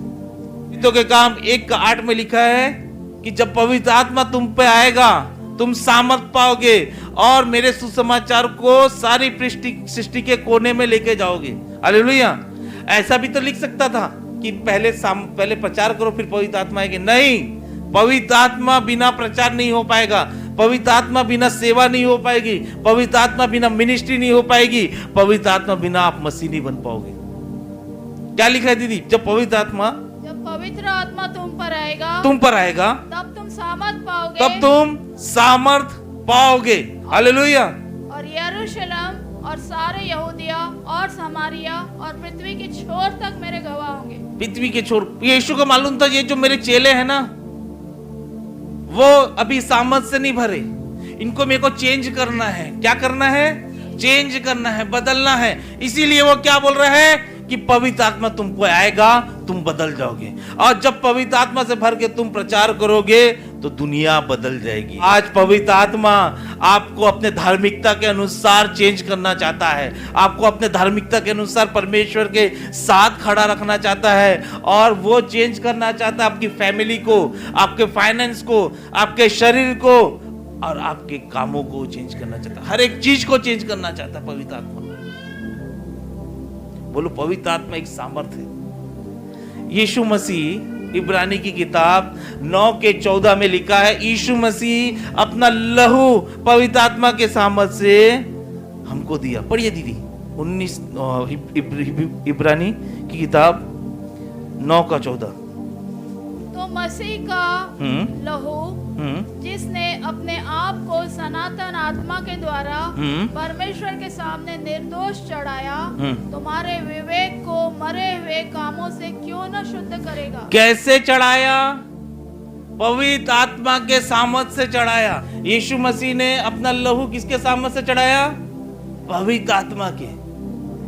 तो के काम 1:8 में लिखा है कि जब पवित्र आत्मा तुम पे आएगा तुम सामर्थ पाओगे और मेरे सुसमाचार को सारी सृष्टि के कोने में लेके जाओगे। हालेलुया। ऐसा भी तो लिख सकता था कि पहले प्रचार करो फिर पवित्र आत्मा आएगी। नहीं, पवित्र आत्मा बिना प्रचार नहीं हो पाएगा। पवित्र आत्मा बिना सेवा नहीं हो पाएगी, पवित्र आत्मा बिना मिनिस्ट्री नहीं हो पाएगी, पवित्र आत्मा बिना आप मसीह नहीं बन पाओगे। क्या लिखा है दीदी? जब पवित्र आत्मा तुम पर आएगा तब तुम सामर्थ पाओगे, तब तुम सामर्थ पाओगे। हालेलुया। और यरूशलेम और सारे यहूदिया और समारिया और पृथ्वी के छोर तक मेरे गवाह होंगे। पृथ्वी के छोर, यीशु को मालूम था ये जो मेरे चेले हैं ना, वो अभी सामर्थ से नहीं भरे, इनको मेरे को चेंज करना है। क्या करना है? चेंज करना है, बदलना है। इसीलिए वो क्या बोल रहे हैं कि पवित्र आत्मा तुमको आएगा, तुम बदल जाओगे। और जब पवित्र आत्मा से भर के तुम प्रचार करोगे तो दुनिया बदल जाएगी। आज पवित्र आत्मा आपको अपने धार्मिकता के अनुसार चेंज करना चाहता है, आपको अपने धार्मिकता के अनुसार परमेश्वर के साथ खड़ा रखना चाहता है, और वो चेंज करना चाहता है आपकी फैमिली को, आपके फाइनेंस को, आपके शरीर को, और आपके कामों को चेंज करना चाहता है। हर एक चीज को चेंज करना चाहता है पवित्र आत्मा। बोलो, पवित्र आत्मा एक सामर्थ है। यीशु मसीह, इब्रानी की किताब 9:14 में लिखा है, यीशु मसीह अपना लहू पवित्र आत्मा के सामर्थ से हमको दिया। पढ़िए दीदी, 19 इब्रानी की किताब 9:14। तो मसीह का लहू जिसने अपने आप को सनातन आत्मा के द्वारा परमेश्वर के सामने निर्दोष चढ़ाया, तुम्हारे विवेक को मरे हुए कामों से क्यों न शुद्ध करेगा। कैसे चढ़ाया? पवित्र आत्मा के सामर्थ से चढ़ाया। यीशु मसीह ने अपना लहू किसके सामर्थ से चढ़ाया? पवित्र आत्मा के।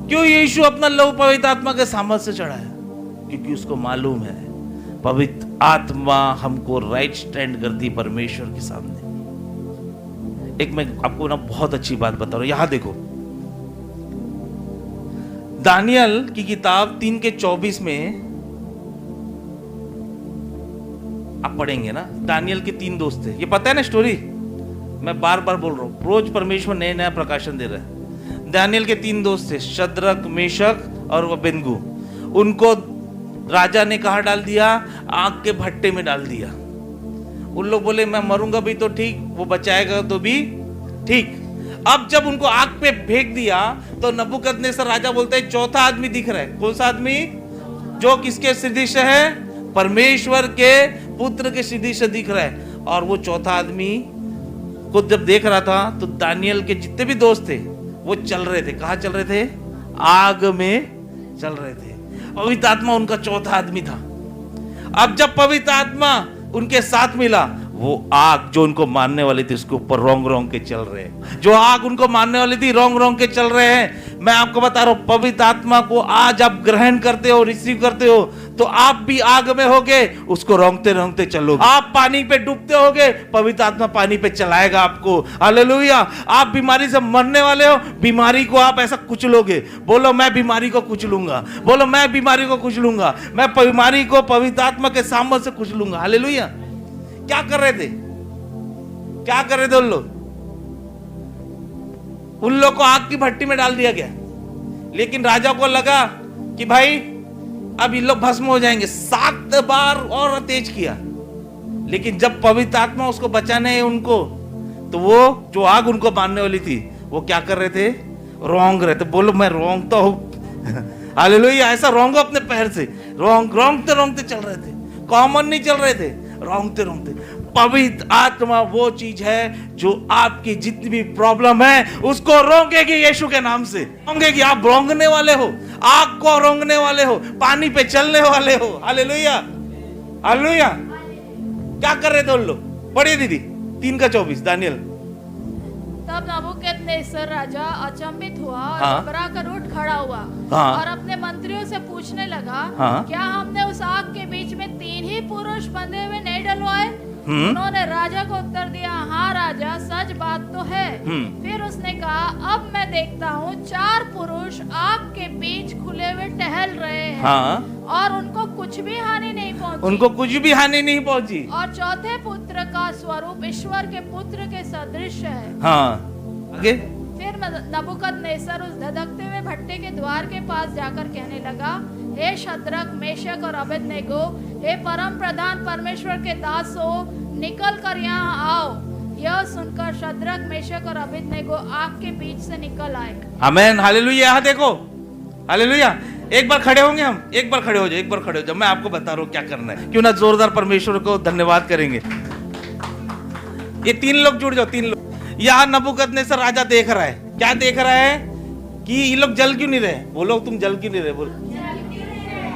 क्यों यीशु अपना लहू पवित्र आत्मा के सामर्थ से चढ़ाया? क्योंकि उसको मालूम है पवित्र आत्मा हमको राइट स्टैंड करती परमेश्वर के सामने। एक मैं आपको ना बहुत अच्छी बात बता रहा हूं, यहां देखो, दानियल की किताब 3:24 में आप पढ़ेंगे ना, दानियल के 3 दोस्त थे। ये पता है ना स्टोरी, मैं बार बार बोल रहा हूं, रोज परमेश्वर नया नया प्रकाशन दे रहा है। दानियल के 3 दोस्त थे, शद्रक, मेशक और अबेदनगो। उनको राजा ने कहा डाल दिया? आग के भट्टे में डाल दिया। उन लोग बोले मैं मरूंगा भी तो ठीक, वो बचाएगा तो भी ठीक। अब जब उनको आग पे फेंक दिया तो नबूकदनेस्सर राजा बोलते हैं चौथा आदमी दिख रहा है। कौन सा आदमी? जो किसके सदृश है? परमेश्वर के पुत्र के सदृश दिख रहा है। और वो चौथा आदमी को जब देख रहा था तो दानियल के जितने भी दोस्त थे वो चल रहे थे। कहाँ चल रहे थे? आग में चल रहे थे। पवित्र आत्मा उनका चौथा आदमी था। अब जब पवित्र आत्मा उनके साथ मिला, वो आग जो उनको मारने वाली थी उसके ऊपर रोंग के चल रहे हैं। जो आग उनको मारने वाली थी रोंग के चल रहे हैं। मैं आपको बता रहा हूं, पवित्र आत्मा को आज आप ग्रहण करते हो, रिसीव करते हो, तो आप भी आग में होगे, उसको रोंगते चलोगे। आप पानी पे डूबते होगे, पवित्र आत्मा पानी पे चलाएगा आपको। हालेलुया। आप बीमारी से मरने वाले हो, बीमारी को आप ऐसा कुचलोगे। बोलो मैं बीमारी को कुचलूंगा। बोलो मैं बीमारी को कुचलूंगा। मैं बीमारी को पवित्र आत्मा के सामर्थ्य से कुचलूंगा। हालेलुया। क्या कर रहे थे? क्या कर रहे थे उन लोग? उन लोग को आग की भट्टी में डाल दिया गया, लेकिन राजा को लगा कि भाई अब ये लोग भस्म हो जाएंगे। 7 बार और तेज किया, लेकिन जब पवित्र आत्मा उसको बचाने है उनको, तो वो जो आग उनको मारने वाली थी वो क्या कर रहे थे? रोंग रहे थे। बोलो मैं रोंगता हूं। हालेलुया। ऐसा रोंगो अपने पैर से। रोंगते चल रहे थे। कॉमन नहीं चल रहे थे, रोंगते। पवित्र आत्मा वो चीज है जो आपकी जितनी भी प्रॉब्लम है उसको रोंगेगी यीशु के नाम से। रोंगेगी। आप रोंगने वाले हो, आग को रोंगने वाले हो, पानी पे चलने वाले हो। हालेलुया। हालेलुया। क्या कर रहे थे उन लोग? पढ़िए दीदी 3:24 दानियल। तब नबूकदनेस्सर राजा अचंभित हुआ और हाँ। घबरा कर उठ खड़ा हुआ। हाँ। और अपने मंत्रियों से पूछने लगा, हाँ। क्या हमने उस आग के बीच में 3 ही पुरुष बंधे हुए नहीं डलवाए? उन्होंने राजा को उत्तर दिया, हाँ राजा, सच बात तो है। फिर उसने कहा, अब मैं देखता हूँ 4 पुरुष आग के बीच खुले हुए टहल रहे हैं। हाँ। और उनको कुछ भी हानि नहीं पहुंची। उनको कुछ भी हानि नहीं पहुंची। और चौथे पुत्र का स्वरूप ईश्वर के पुत्र के सदृश है। हाँ। आगे। फिर नबूकदनेस्सर उस धधकते हुए भट्टे के द्वार के पास जाकर कहने लगा, हे शद्रक, मेशक और अबेदनगो, हे परम प्रधान परमेश्वर के दासों, निकल कर यहाँ आओ। यह सुनकर शद्रक, मेशक और अबेदनगो आग के बीच से निकल आए। आमेन, हालेलुया। यहाँ देखो, हालेलुया। एक बार खड़े होंगे हम, एक बार खड़े हो जाओ, एक बार खड़े हो जाओ। मैं आपको बता रहा हूँ क्या करना है। क्यों ना जोरदार परमेश्वर को धन्यवाद करेंगे। ये 3 लोग जुड़ जाओ, 3 लोग। यहाँ नबूकदनेस्सर राजा देख रहा है, क्या देख रहा है कि ये लोग जल क्यों नहीं रहे। बोलो तुम जल क्यों नहीं रहे, बोलो।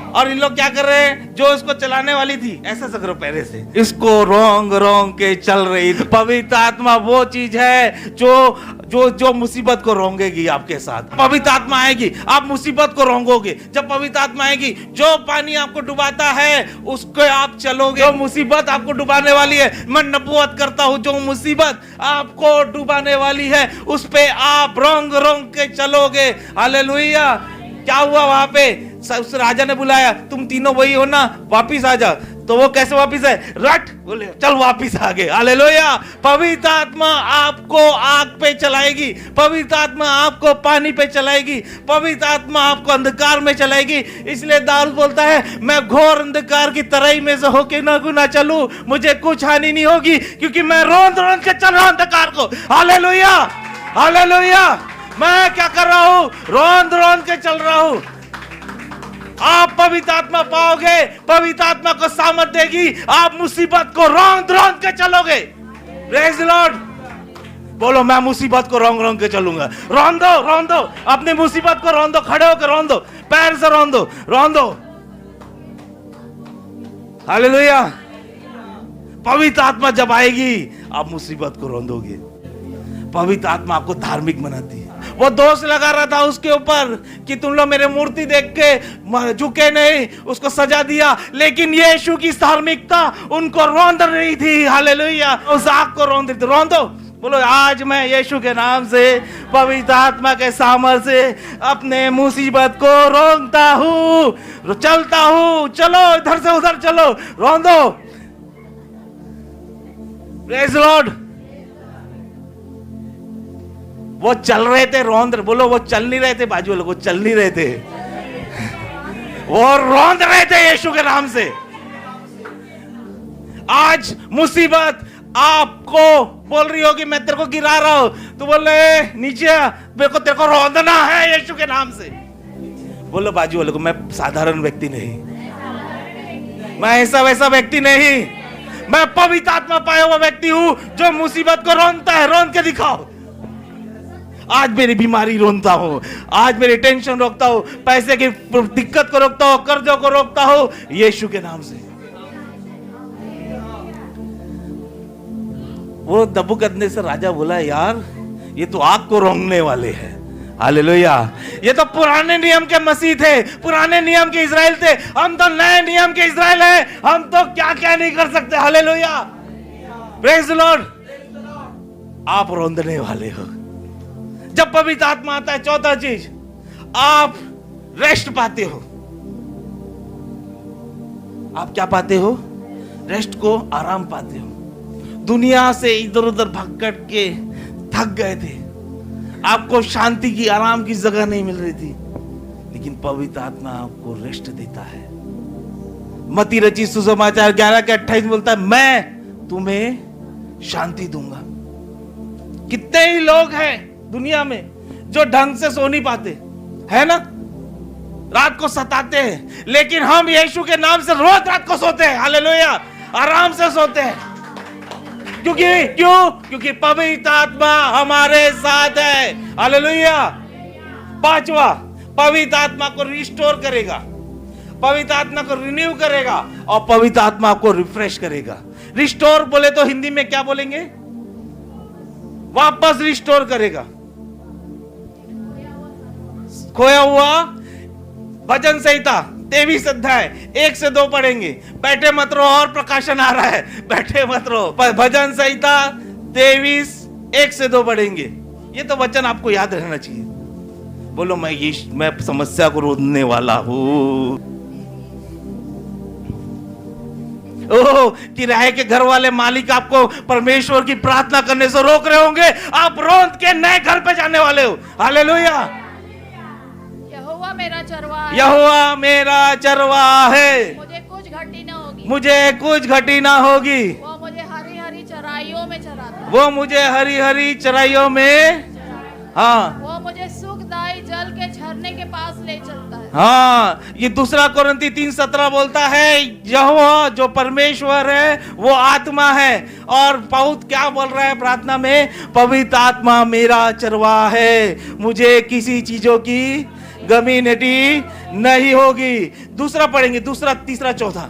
और इन लोग क्या कर रहे हैं, जो इसको चलाने वाली थी, ऐसा से करो पैरे से, इसको रोंग रोंग के चल रही। पवित्र आत्मा वो चीज है जो जो जो मुसीबत को रोंगेगी आपके साथ। पवित्र आत्मा आएगी, आप मुसीबत को रोंगोगे। जब पवित्र आत्मा आएगी, जो पानी आपको डुबाता है उसको आप चलोगे। जो मुसीबत आपको डुबाने वाली है, मैं नबूवत करता हूं, जो मुसीबत आपको डुबाने वाली है उस पे आप रोंग रोंग के चलोगे। हालेलुया। क्या हुआ वहां पे, उस राजा ने बुलाया, तुम तीनों वही हो ना, वापिस आ जा। तो वो कैसे वापिस आए, रट बोले चल वापिस आ गए। हालेलुया। पवित्र आत्मा आपको आग पे चलाएगी, पवित्र आत्मा आपको पानी पे चलाएगी, पवित्र आत्मा आपको अंधकार में चलाएगी। इसलिए दाऊद बोलता है, मैं घोर अंधकार की तराई में से होके ना चलूं, मुझे कुछ हानि नहीं होगी, क्योंकि मैं रोंद रोंद के चल रहा हूं अंधकार को। Hallelujah, hallelujah. मैं क्या कर रहा हूं, रोंद रोंद के चल रहा हूं। आप पवित्र आत्मा पाओगे, पवित्र आत्मा को सामर्थ देगी, आप मुसीबत को रोंद रोंद के चलोगे। Praise the Lord. बोलो मैं मुसीबत को रोंद रोंद के चलूंगा। रोंद दो अपनी मुसीबत को, रोंद दो, खड़े होकर रोंद दो, पैर से रोंद दो। हालेलुया। पवित्र आत्मा जब आएगी आप मुसीबत को रोंदोगे। पवित्र आत्मा आपको धार्मिक बनाती है। वो दोष लगा रहा था उसके ऊपर कि तुम लोग मेरे मूर्ति देख के झुके नहीं, उसको सजा दिया, लेकिन यीशु की धार्मिकता उनको रोंद रही थी। हालेलुया। उस आग को रोंद रही थी। रोंदो, बोलो आज मैं यीशु के नाम से, पवित्र आत्मा के सामर्थ्य से अपने मुसीबत को रोंदता हूं, चलता हूं। चलो इधर से उधर चलो, रोंदो। Praise the Lord. वो चल रहे थे, रोंद। बोलो वो चल नहीं रहे थे, बाजू वाले, वो चल नहीं रहे थे, वो रोंद रहे थे यीशु के नाम से। आज मुसीबत आपको बोल रही होगी मैं तेरे को गिरा रहा हूं, तो बोले नीचे, मेरे को तेरे को रोंदना है यीशु के नाम से। बोलो बाजू वाले को, मैं साधारण व्यक्ति नहीं, मैं ऐसा वैसा व्यक्ति नहीं, मैं पवित्र आत्मा पाया हुआ व्यक्ति हूं जो मुसीबत को रोंदता है। रोंद के दिखाओ। आज मेरी बीमारी रोकता हूं, आज मेरी टेंशन रोकता हूं, पैसे की दिक्कत को रोकता हूं, कर्जों को रोकता हूं यीशु के नाम से। वो नबूकदनेस्सर राजा बोला, यार ये तो आग को रोंगने वाले हैं। हालेलुया। ये तो पुराने नियम के मसीह थे, पुराने नियम के इजराइल थे, हम तो नए नियम के इजराइल हैं, हम तो क्या क्या नहीं कर सकते। हालेलुया। Praise the Lord. आप रोंदने वाले हो। जब पवित्र आत्मा आता है, चौथा चीज, आप रेस्ट पाते हो। आप क्या पाते हो, रेस्ट को, आराम पाते हो। दुनिया से इधर उधर भटक के थक गए थे, आपको शांति की, आराम की जगह नहीं मिल रही थी, लेकिन पवित्र आत्मा आपको रेस्ट देता है। मती रची सुसमाचार 11:28 बोलता है, मैं तुम्हें शांति दूंगा। कितने ही लोग हैं दुनिया में जो ढंग से सो नहीं पाते, है ना, रात को सताते हैं, लेकिन हम यीशु के नाम से रोज रात को सोते हैं। हालेलुया। आराम से सोते हैं। क्योंकि पवित्र आत्मा हमारे साथ है। हालेलुया। पांचवा, पवित्र आत्मा को रिस्टोर करेगा, पवित्र आत्मा को रिन्यू करेगा, और पवित्र आत्मा को रिफ्रेश करेगा। रिस्टोर बोले तो हिंदी में क्या बोलेंगे, वापस रिस्टोर करेगा। खोया हुआ भजन संहिता 23 अध्याय 1 से 2 पढ़ेंगे। बैठे मत रहो, और प्रकाशन आ रहा है, बैठे मत रहो। भजन संहिता 23 1 से 2 पढ़ेंगे। ये तो वचन आपको याद रहना चाहिए। बोलो मैं समस्या को रोकने वाला हूं। ओह, किराए के घर वाले मालिक आपको परमेश्वर की प्रार्थना करने से रोक रहे होंगे, आप रोंद के नए घर पे जाने वाले हो। हालेलुया। यहोवा मेरा चरवाहा है, यहोवा मेरा चरवाहा है, मुझे कुछ घटी न होगी, मुझे कुछ घटी ना होगी। वो मुझे हरी हरी चराइयों चराइयों में चराता है। वो मुझे हरी हरी चराइयों में, हाँ, वो मुझे सुखदायी जल के झरने के पास ले चलता है। हाँ, ये दूसरा कोरिन्थी 3:17 बोलता है यहोवा जो परमेश्वर है वो आत्मा है। और पौलुस क्या बोल रहा है प्रार्थना में? पवित्र आत्मा मेरा चरवाहा है, मुझे किसी चीजों की कमी नहीं होगी। दूसरा पढ़ेंगे, दूसरा, तीसरा, चौथा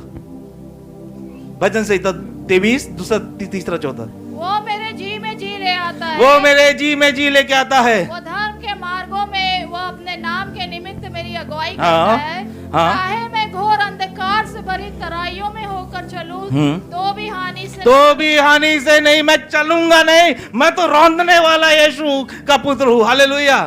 भजन संहिता 23, दूसरा, तीसरा, चौथा। वो मेरे जी में जी ले आता है, वो मेरे जी में जी लेके आता है। वो धर्म के मार्गों में वो अपने नाम के निमित्त मेरी अगुवाई हाँ, करता है। हाँ। चाहे मैं घोर अंधकार से भरी तराइयों में होकर चलूं, तो भी हानि से नहीं, मैं चलूंगा नहीं, मैं तो रौंदने वाला यीशु का पुत्र हूँ। हालेलुया।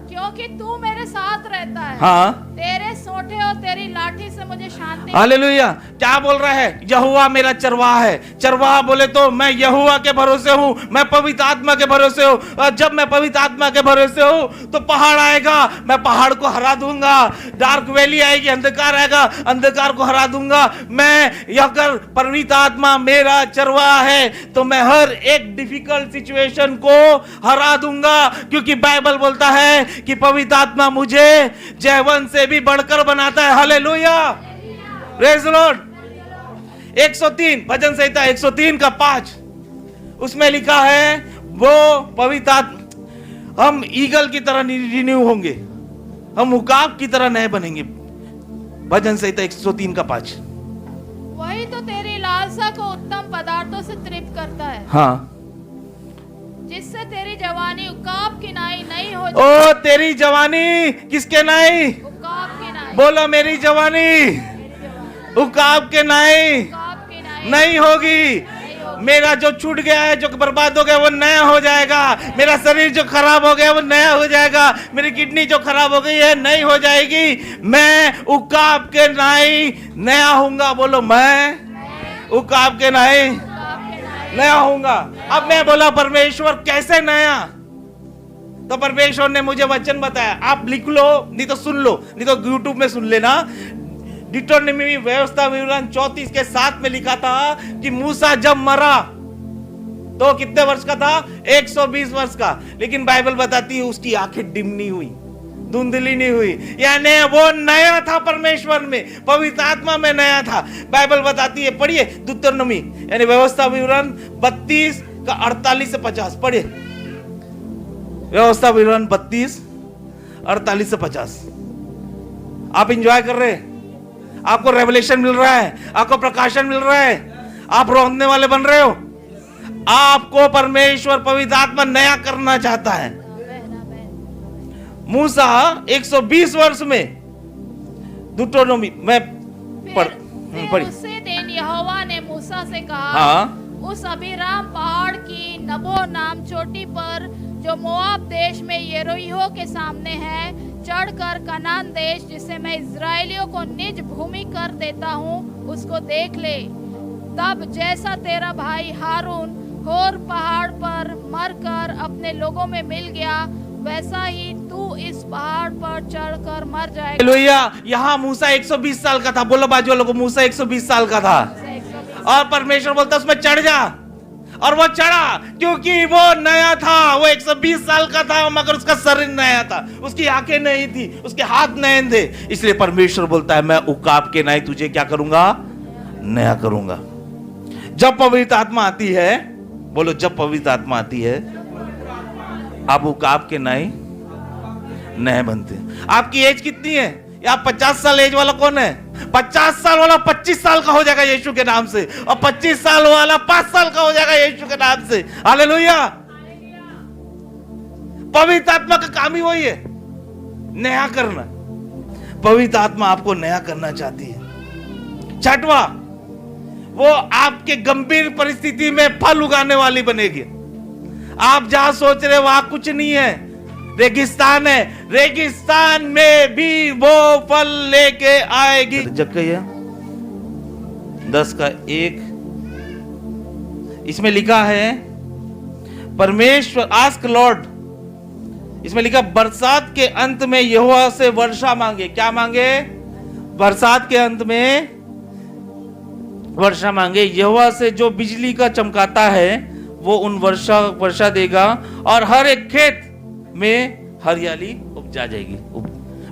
क्योंकि तू मेरे साथ रहता है। हाँ, तेरे सोंठे और तेरी लाठी से मुझे शांति। हालेलुया। क्या बोल रहा है? यहोवा मेरा चरवाहा है। चरवाहा बोले तो मैं यहोवा के भरोसे हूँ, मैं पवित्र आत्मा के भरोसे हूँ। और जब मैं पवित्र आत्मा के भरोसे हूँ तो पहाड़ आएगा, मैं पहाड़ को हरा दूंगा। डार्क वैली आएगी, अंधकार आएगा, अंधकार को हरा दूंगा। मैं अगर पवित्र आत्मा मेरा चरवाहा है तो मैं हर एक डिफिकल्ट सिचुएशन को हरा दूंगा, क्योंकि बाइबल बोलता है कि पवित्र आत्मा मुझे जयवंत से भी बढ़कर बनाता है। Hallelujah, praise the Lord. 103 भजन संहिता 103 का 5, उसमें लिखा है वो पवित्र आत्मा, हम ईगल की तरह रिन्यू होंगे, हम उकाब की तरह नए बनेंगे। भजन संहिता 103 का 5। वही तो तेरी लालसा को उत्तम पदार्थों से तृप्त करता है, हाँ, जिससे तेरी जवानी उकाब की नाई नहीं हो ओ तेरी जवानी किसके नाई? उकाब की नाई। बोलो मेरी जवानी उकाब के नाई उकाब की नाई नहीं होगी। मेरा जो छूट गया है, जो बर्बाद हो गया, वो नया हो जाएगा। मेरा शरीर जो खराब हो गया वो नया हो जाएगा। मेरी किडनी जो खराब हो गई है नई हो जाएगी। मैं उकाब के नाई नया होऊंगा। बोलो मैं उकाब के नाई नया होऊंगा। अब मैं बोला परमेश्वर कैसे नया? तो परमेश्वर ने मुझे वचन बताया, आप लिख लो, नहीं तो सुन लो, नहीं तो यूट्यूब में सुन लेना। डिटोनॉमी व्यवस्था विवरण 34 के 7 में लिखा था कि मूसा जब मरा तो कितने वर्ष का था? 120 वर्ष का। लेकिन बाइबल बताती है उसकी आंखें डिम नहीं हुई, धुंधली नहीं हुई, यानी वो नया था परमेश्वर में, पवित्र आत्मा में नया था। बाइबल बताती है, पढ़िए डिटोनॉमी यानी व्यवस्था विवरण 32 का 48 से 50 पढ़िए। व्यवस्था विवरण 32 48 से 50। आप एंजॉय कर रहे हैं, आपको रेवलेशन मिल रहा है, आपको प्रकाशन मिल रहा है, आप रोंदने वाले बन रहे हो। आपको परमेश्वर पवित्र आत्मा नया करना चाहता है। मूसा 120 वर्ष में, डिटोनॉमी में फिर उसी दिन यहोवा ने मूसा से कहा, हाँ, उस अबीराम पहाड़ की नबो नाम चोटी पर जो मोआब देश में यरीहो के सामने है, चढ़कर कनान देश जिसे मैं इजराइलियों को निज भूमि कर देता हूँ उसको देख ले। तब जैसा तेरा भाई हारून होर पहाड़ पर मरकर अपने लोगों में मिल गया, वैसा ही तू इस पहाड़ पर चढ़कर मर जाएगा। हालेलुया। यहाँ मूसा 120 साल का था। बोलो बाजू लोगों, मूसा 120 साल का था और परमेश्वर बोलता उसमें चढ़ जा, और वो चढ़ा क्योंकि वो नया था। वो 120 साल का था मगर उसका शरीर नया था, उसकी आंखें नहीं थी, उसके हाथ नए थे। इसलिए परमेश्वर बोलता है मैं उकाब के नाई तुझे क्या करूंगा? नया करूंगा। जब पवित्र आत्मा आती है, बोलो जब पवित्र आत्मा आती है आप उकाब के नाई नए बनते। आपकी एज कितनी है? या 50 साल एज वाला कौन है? 50 साल वाला 25 साल का हो जाएगा यीशु के नाम से, और 25 साल वाला 5 साल का हो जाएगा यीशु के नाम से। हालेलुया। पवित्र आत्मा का काम ही वही है, नया करना। पवित्र आत्मा आपको नया करना चाहती है। छठवां, वो आपके गंभीर परिस्थिति में फल उगाने वाली बनेगी। आप जहां सोच रहे वहां कुछ नहीं है, रेगिस्तान है, रेगिस्तान में भी वो फल लेके आएगी। जक्कैया 10 का 1 इसमें लिखा है परमेश्वर आस्क लॉर्ड, इसमें लिखा बरसात के अंत में यहोवा से वर्षा मांगे। क्या मांगे? बरसात के अंत में वर्षा मांगे। यहोवा से जो बिजली का चमकाता है वो उन वर्षा देगा और हर एक खेत में हरियाली उपजा जाएगी।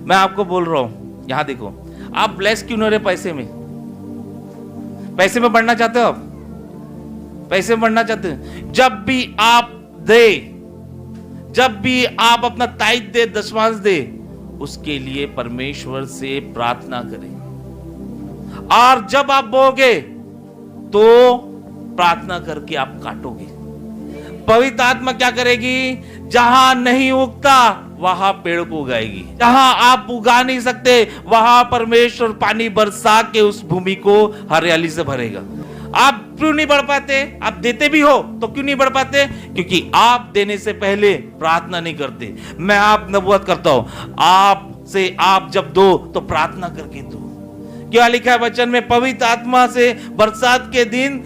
मैं आपको बोल रहा हूं, यहां देखो, आप ब्लेस क्यों नहीं रहे पैसे में? पैसे में बढ़ना चाहते हो आप? पैसे में बढ़ना चाहते हो? जब भी आप दे, जब भी आप अपना ताइद दे, दशमांश दे, उसके लिए परमेश्वर से प्रार्थना करें। और जब आप बोगे तो प्रार्थना करके आप काटोगे। पवित्र आत्मा क्या करेगी? जहां नहीं उगता वहां पेड़ को उगाएगी। जहां आप उगा नहीं सकते वहां परमेश्वर पानी बरसा के उस भूमि को हरियाली से भरेगा। आप क्यों नहीं बढ़ पाते? आप देते भी हो तो क्यों नहीं बढ़ पाते? क्योंकि आप देने से पहले प्रार्थना नहीं करते। मैं आप नबूवत करता हूं, आपसे आप जब दो तो प्रार्थना करके दो। क्या लिखा है वचन में? पवित्र आत्मा से बरसात के दिन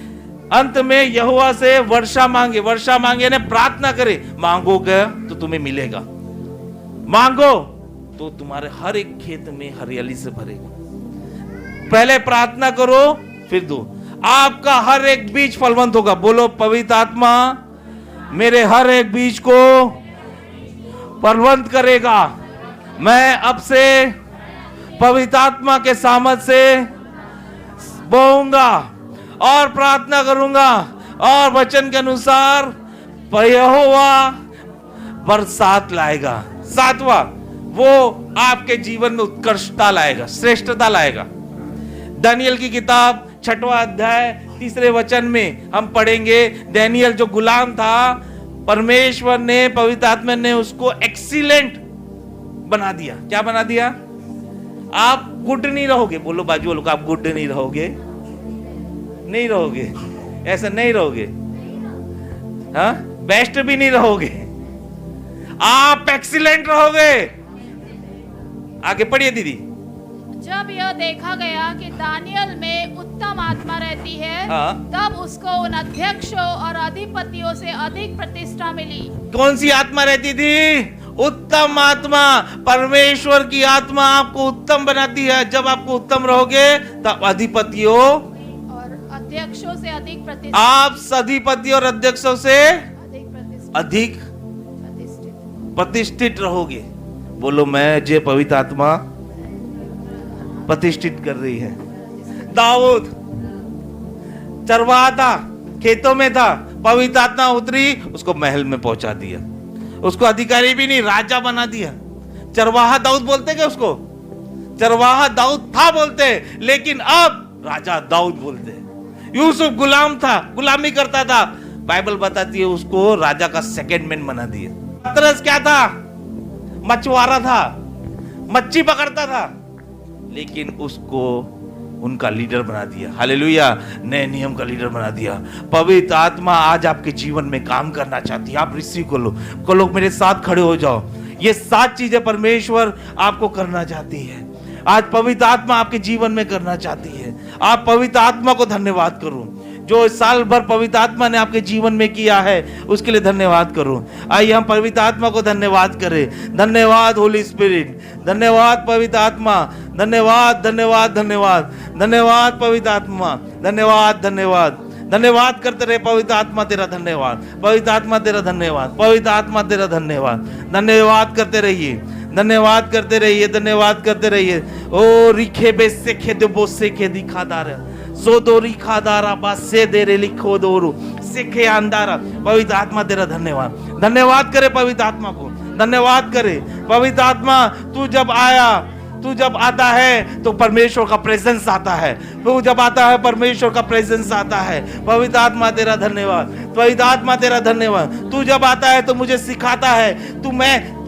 अंत में यहोवा से वर्षा मांगे। वर्षा मांगे ने प्रार्थना करे। मांगोगे तो तुम्हें मिलेगा, मांगो तो तुम्हारे हर एक खेत में हरियाली से भरेगा। पहले प्रार्थना करो फिर दो, आपका हर एक बीज फलवंत होगा। बोलो, पवित्र आत्मा मेरे हर एक बीज को फलवंत करेगा। मैं अब से पवित्र आत्मा के सामर्थ से बोऊंगा और प्रार्थना करूंगा और वचन के अनुसार यहोवा बरसात लाएगा। सातवां, वो आपके जीवन में उत्कृष्टता लाएगा, श्रेष्ठता लाएगा। दानियल की किताब 6वां अध्याय 3 वचन में हम पढ़ेंगे, दानियल जो गुलाम था, परमेश्वर ने, पवित्र आत्मा ने उसको एक्सीलेंट बना दिया। क्या बना दिया? आप गुड नहीं रहोगे। बोलो बाजू वालों को, आप गुड नहीं रहोगे, नहीं रहोगे, ऐसा नहीं रहोगे, हाँ, बेस्ट भी नहीं रहोगे, आप एक्सीलेंट रहोगे। आगे पढ़िए दीदी। जब यह देखा गया कि दानियल में उत्तम आत्मा रहती है, हाँ। तब उसको उन अध्यक्षों और अधिपतियों से अधिक प्रतिष्ठा मिली। कौन सी आत्मा रहती थी? उत्तम आत्मा। परमेश्वर की आत्मा आपको उत्तम बनाती है। जब आपको उत्तम रहोगे तब अधिपतियों और अध्यक्षों से अधिक प्रतिष्ठा, आप अधिपति और अध्यक्षों से अधिक प्रतिष्ठित रहोगे। बोलो, मैं जे पवित्र आत्मा प्रतिष्ठित कर रही है। दाऊद चरवाहा था, खेतों में था, पवित्र आत्मा उतरी, उसको महल में पहुंचा दिया। उसको अधिकारी भी नहीं, राजा बना दिया। चरवाहा दाऊद बोलते क्या उसको? चरवाहा दाऊद था बोलते, लेकिन अब राजा दाऊद बोलते। यूसुफ गुलाम था, गुलामी करता था, बाइबल बताती है उसको राजा का सेकंड मैन बना दिया। पतरस क्या था? मछुआरा था, मच्छी पकड़ता था, लेकिन उसको उनका लीडर बना दिया। हालेलुया, नए नियम का लीडर बना दिया। पवित्र आत्मा आज आपके जीवन में काम करना चाहती है। आप रिसीव कर लो। को लोग मेरे साथ खड़े हो जाओ। ये 7 चीजें परमेश्वर आपको करना चाहती है। आज पवित्र आत्मा आपके जीवन में करना चाहती है। आप पवित्र आत्मा को धन्यवाद करो। जो साल भर पवित्र आत्मा ने आपके जीवन में किया है उसके लिए धन्यवाद करो। आइए हम पवित्र आत्मा को धन्यवाद करें। धन्यवाद होली स्पिरिट, धन्यवाद पवित्र आत्मा, धन्यवाद धन्यवाद धन्यवाद धन्यवाद पवित्र आत्मा, धन्यवाद धन्यवाद धन्यवाद करते रहे। पवित्र आत्मा तेरा धन्यवाद, पवित्र आत्मा तेरा धन्यवाद, पवित्र आत्मा तेरा धन्यवाद। धन्यवाद करते रहिए, धन्यवाद करते रहिए, धन्यवाद करते रहिए। ओ रिखे बेसे खेदे बोसे के दिखादार सोदोरी खादारा बासे देरे लिखो दोरु सिखे अंधारा। पवित्र आत्मा तेरा धन्यवाद। धन्यवाद करे पवित्र आत्मा को, धन्यवाद करे। पवित्र आत्मा तू जब आता है तो परमेश्वर का प्रेजेंस आता है। तू जब आता है परमेश्वर का प्रेजेंस आता है। पवित्र आत्मा तेरा धन्यवाद, पवित्र आत्मा तेरा धन्यवाद। तू जब आता है तो मुझे सिखाता है।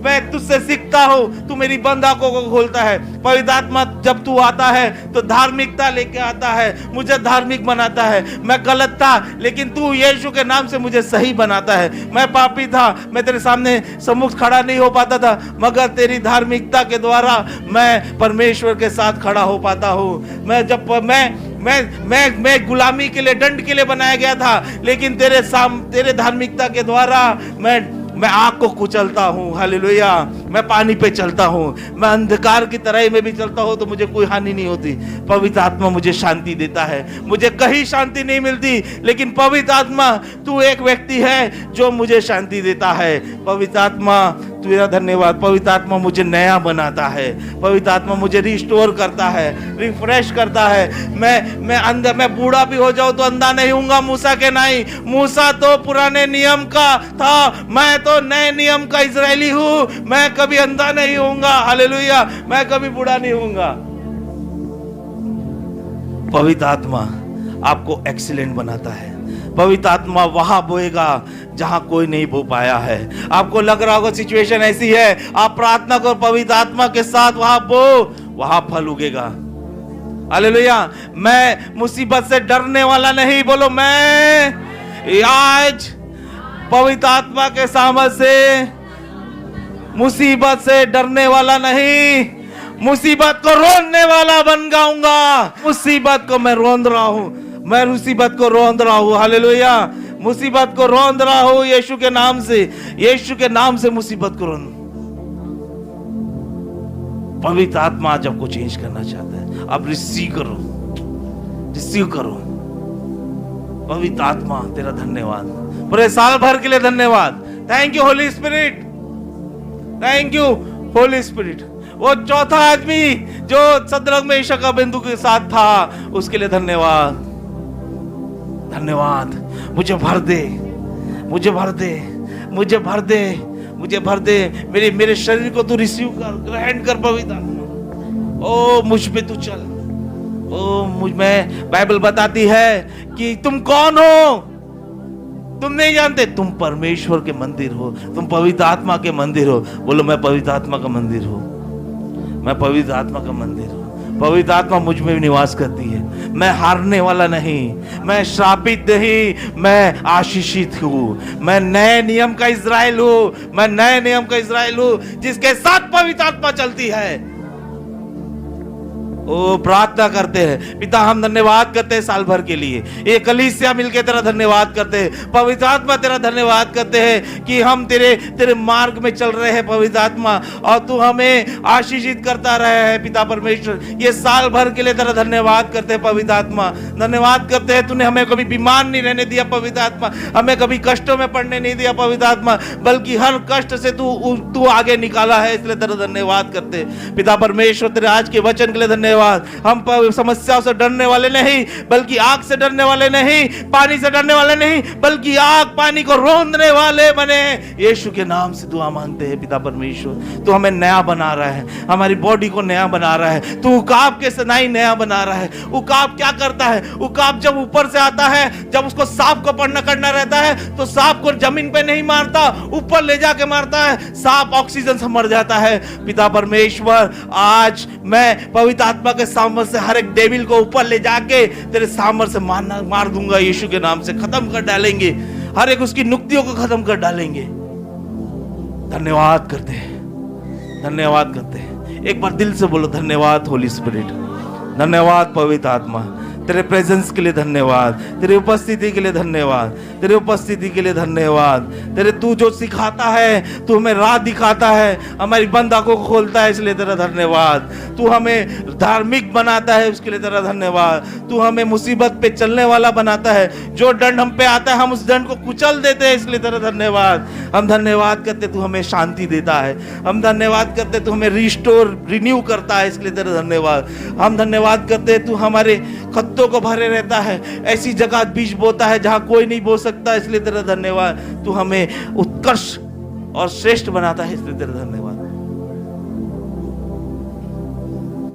मैं तुझसे सीखता हूँ, तू मेरी बंद आंखों को खोलता है। पवित्र आत्मा जब तू आता है तो धार्मिकता लेके आता है, मुझे धार्मिक बनाता है। मैं गलत था लेकिन तू यीशु के नाम से मुझे सही बनाता है। मैं पापी था, मैं तेरे सामने सम्मुख खड़ा नहीं हो पाता था, मगर तेरी धार्मिकता के द्वारा मैं परमेश्वर के साथ खड़ा हो पाता हूँ। मैं गुलामी के लिए, दंड के लिए बनाया गया था, लेकिन तेरे धार्मिकता के द्वारा मैं आग को कुचलता हूँ, हालेलुया, मैं पानी पे चलता हूँ, मैं अंधकार की तरह में भी चलता हूँ तो मुझे कोई हानि नहीं होती। पवित्र आत्मा मुझे शांति देता है। मुझे कहीं शांति नहीं मिलती, लेकिन पवित्र आत्मा, तू एक व्यक्ति है जो मुझे शांति देता है। पवित्र आत्मा तेरा धन्यवाद। पवित्र आत्मा मुझे नया बनाता है। पवित्र आत्मा मुझे रिस्टोर करता है, रिफ्रेश करता है। मैं बूढ़ा भी हो जाऊं तो अंधा नहीं होऊंगा मूसा के नहीं। मूसा तो पुराने नियम का था, मैं तो नए नियम का इजरायली हूं। मैं कभी अंधा नहीं होऊंगा, हालेलुया, मैं कभी बूढ़ा नहीं होऊंगा। पवित्र आत्मा आपको एक्सीलेंट बनाता है। पवित्र आत्मा वहां बोएगा जहां कोई नहीं बो पाया है। आपको लग रहा होगा सिचुएशन ऐसी है, आप प्रार्थना करो पवित्र आत्मा के साथ, वहां बो, वहां फल उगेगा। हालेलुया। मैं मुसीबत से डरने वाला नहीं, बोलो मैं आज पवित्र आत्मा के सामर्थ्य से मुसीबत से डरने वाला नहीं, मुसीबत को रोंदने वाला बन जाऊंगा। मुसीबत को मैं रोंद रहा हूं, मैं मुसीबत को रोंद रहा हूं, हालेलुया, मुसीबत को रोंद रहा हूं यीशु के नाम से। यीशु के नाम से मुसीबत को रोंद। पवित्र आत्मा आज आपको चेंज करना चाहता है। आप रिसीव करो, रिसीव करो। पवित्र आत्मा तेरा धन्यवाद, पूरे साल भर के लिए धन्यवाद। Thank you Holi spirit, thank you Holi spirit. वो चौथा आदमी जो सदरक में ईशा का बिंदु के साथ था, उसके लिए धन्यवाद, धन्यवाद। मुझे भर दे, मुझे भर दे, मुझे भर दे, मुझे भर दे। मेरे शरीर को तू रिसीव कर, ग्रहण कर पवित्र आत्मा। ओ मुझ पे तू चल। ओ मुझ में बाइबल बताती है कि तुम कौन हो, तुम नहीं जानते, तुम परमेश्वर के मंदिर हो, तुम पवित्र आत्मा के मंदिर हो। बोलो मैं पवित्र आत्मा का मंदिर हूं, मैं पवित्र आत्मा का मंदिर हूं। पवित्र आत्मा मुझ में निवास करती है। मैं हारने वाला नहीं, मैं श्रापित नहीं, मैं आशीषित हूं। मैं नए नियम का इज़राइल हूं, मैं नए नियम का इज़राइल हूं जिसके साथ पवित्र आत्मा चलती है। ओ प्रार्थना करते हैं, पिता हम धन्यवाद करते हैं साल भर के लिए। ये कलीसिया मिलके तेरा धन्यवाद करते हैं। पवित्र आत्मा तेरा धन्यवाद करते हैं कि हम तेरे मार्ग में चल रहे हैं पवित्र आत्मा, और तू हमें आशीषित करता रहे है पिता परमेश्वर। ये साल भर के लिए तेरा धन्यवाद करते हैं पवित्र आत्मा। धन्यवाद करते हैं तूने हमें कभी बीमार नहीं रहने दिया पवित्र आत्मा, हमें कभी कष्टों में पड़ने नहीं दिया पवित्र आत्मा, बल्कि हर कष्ट से तू आगे निकाला है, इसलिए तेरा धन्यवाद करते हैं पिता परमेश्वर। तेरे आज के वचन के लिए धन्यवाद। हम समस्याओं से डरने वाले नहीं, बल्कि आग से डरने वाले नहीं, पानी से डरने वाले नहीं, बल्कि आग पानी को रोंदने वाले बने। यीशु के नाम से दुआ मांगते हैं पिता परमेश्वर। तू हमें नया बना रहा है, हमारी बॉडी को नया बना रहा है। तू उकाब के सनाई नया बना रहा है। उकाब क्या करता है? उकाब जब ऊपर से आता है, जब उसको सांप को पकड़ना करना रहता है, तो सांप को जमीन पे नहीं मारता, ऊपर ले जाके मारता है। सांप ऑक्सीजन से मर जाता है। पिता परमेश्वर आज मैं पवित्र आत्मा के सामर्थ्य से हर एक डेविल को ऊपर ले जाके तेरे सामर्थ्य से मार दूंगा। यीशु के नाम से खत्म कर डालेंगे, हर एक उसकी नुक्तियों को खत्म कर डालेंगे। धन्यवाद करते हैं, धन्यवाद करते हैं। एक बार दिल से बोलो धन्यवाद होली स्पिरिट, धन्यवाद पवित्र आत्मा, तेरे प्रेजेंस के लिए धन्यवाद, तेरी उपस्थिति के लिए धन्यवाद, तेरी उपस्थिति के लिए धन्यवाद। तेरे तू जो सिखाता है, तू हमें राह दिखाता है, हमारी बंद आंखों को खोलता है, इसलिए तेरा धन्यवाद। तू हमें धार्मिक बनाता है, उसके लिए तेरा धन्यवाद। तू हमें मुसीबत पे चलने वाला बनाता है। जो दंड हम पे आता है, हम उस दंड को कुचल देते हैं, इसलिए तेरा धन्यवाद। हम धन्यवाद करते तू हमें शांति देता है। हम धन्यवाद करते तू हमें रिस्टोर रिन्यू करता है, इसलिए तेरा धन्यवाद। हम धन्यवाद करते तू हमारे खत्तों को भरे रहता है, ऐसी जगह बीज बोता है जहां कोई नहीं बो सकता, इसलिए तेरा धन्यवाद। तू हमें उत्कर्ष और श्रेष्ठ बनाता है, इसलिए तेरा धन्यवाद।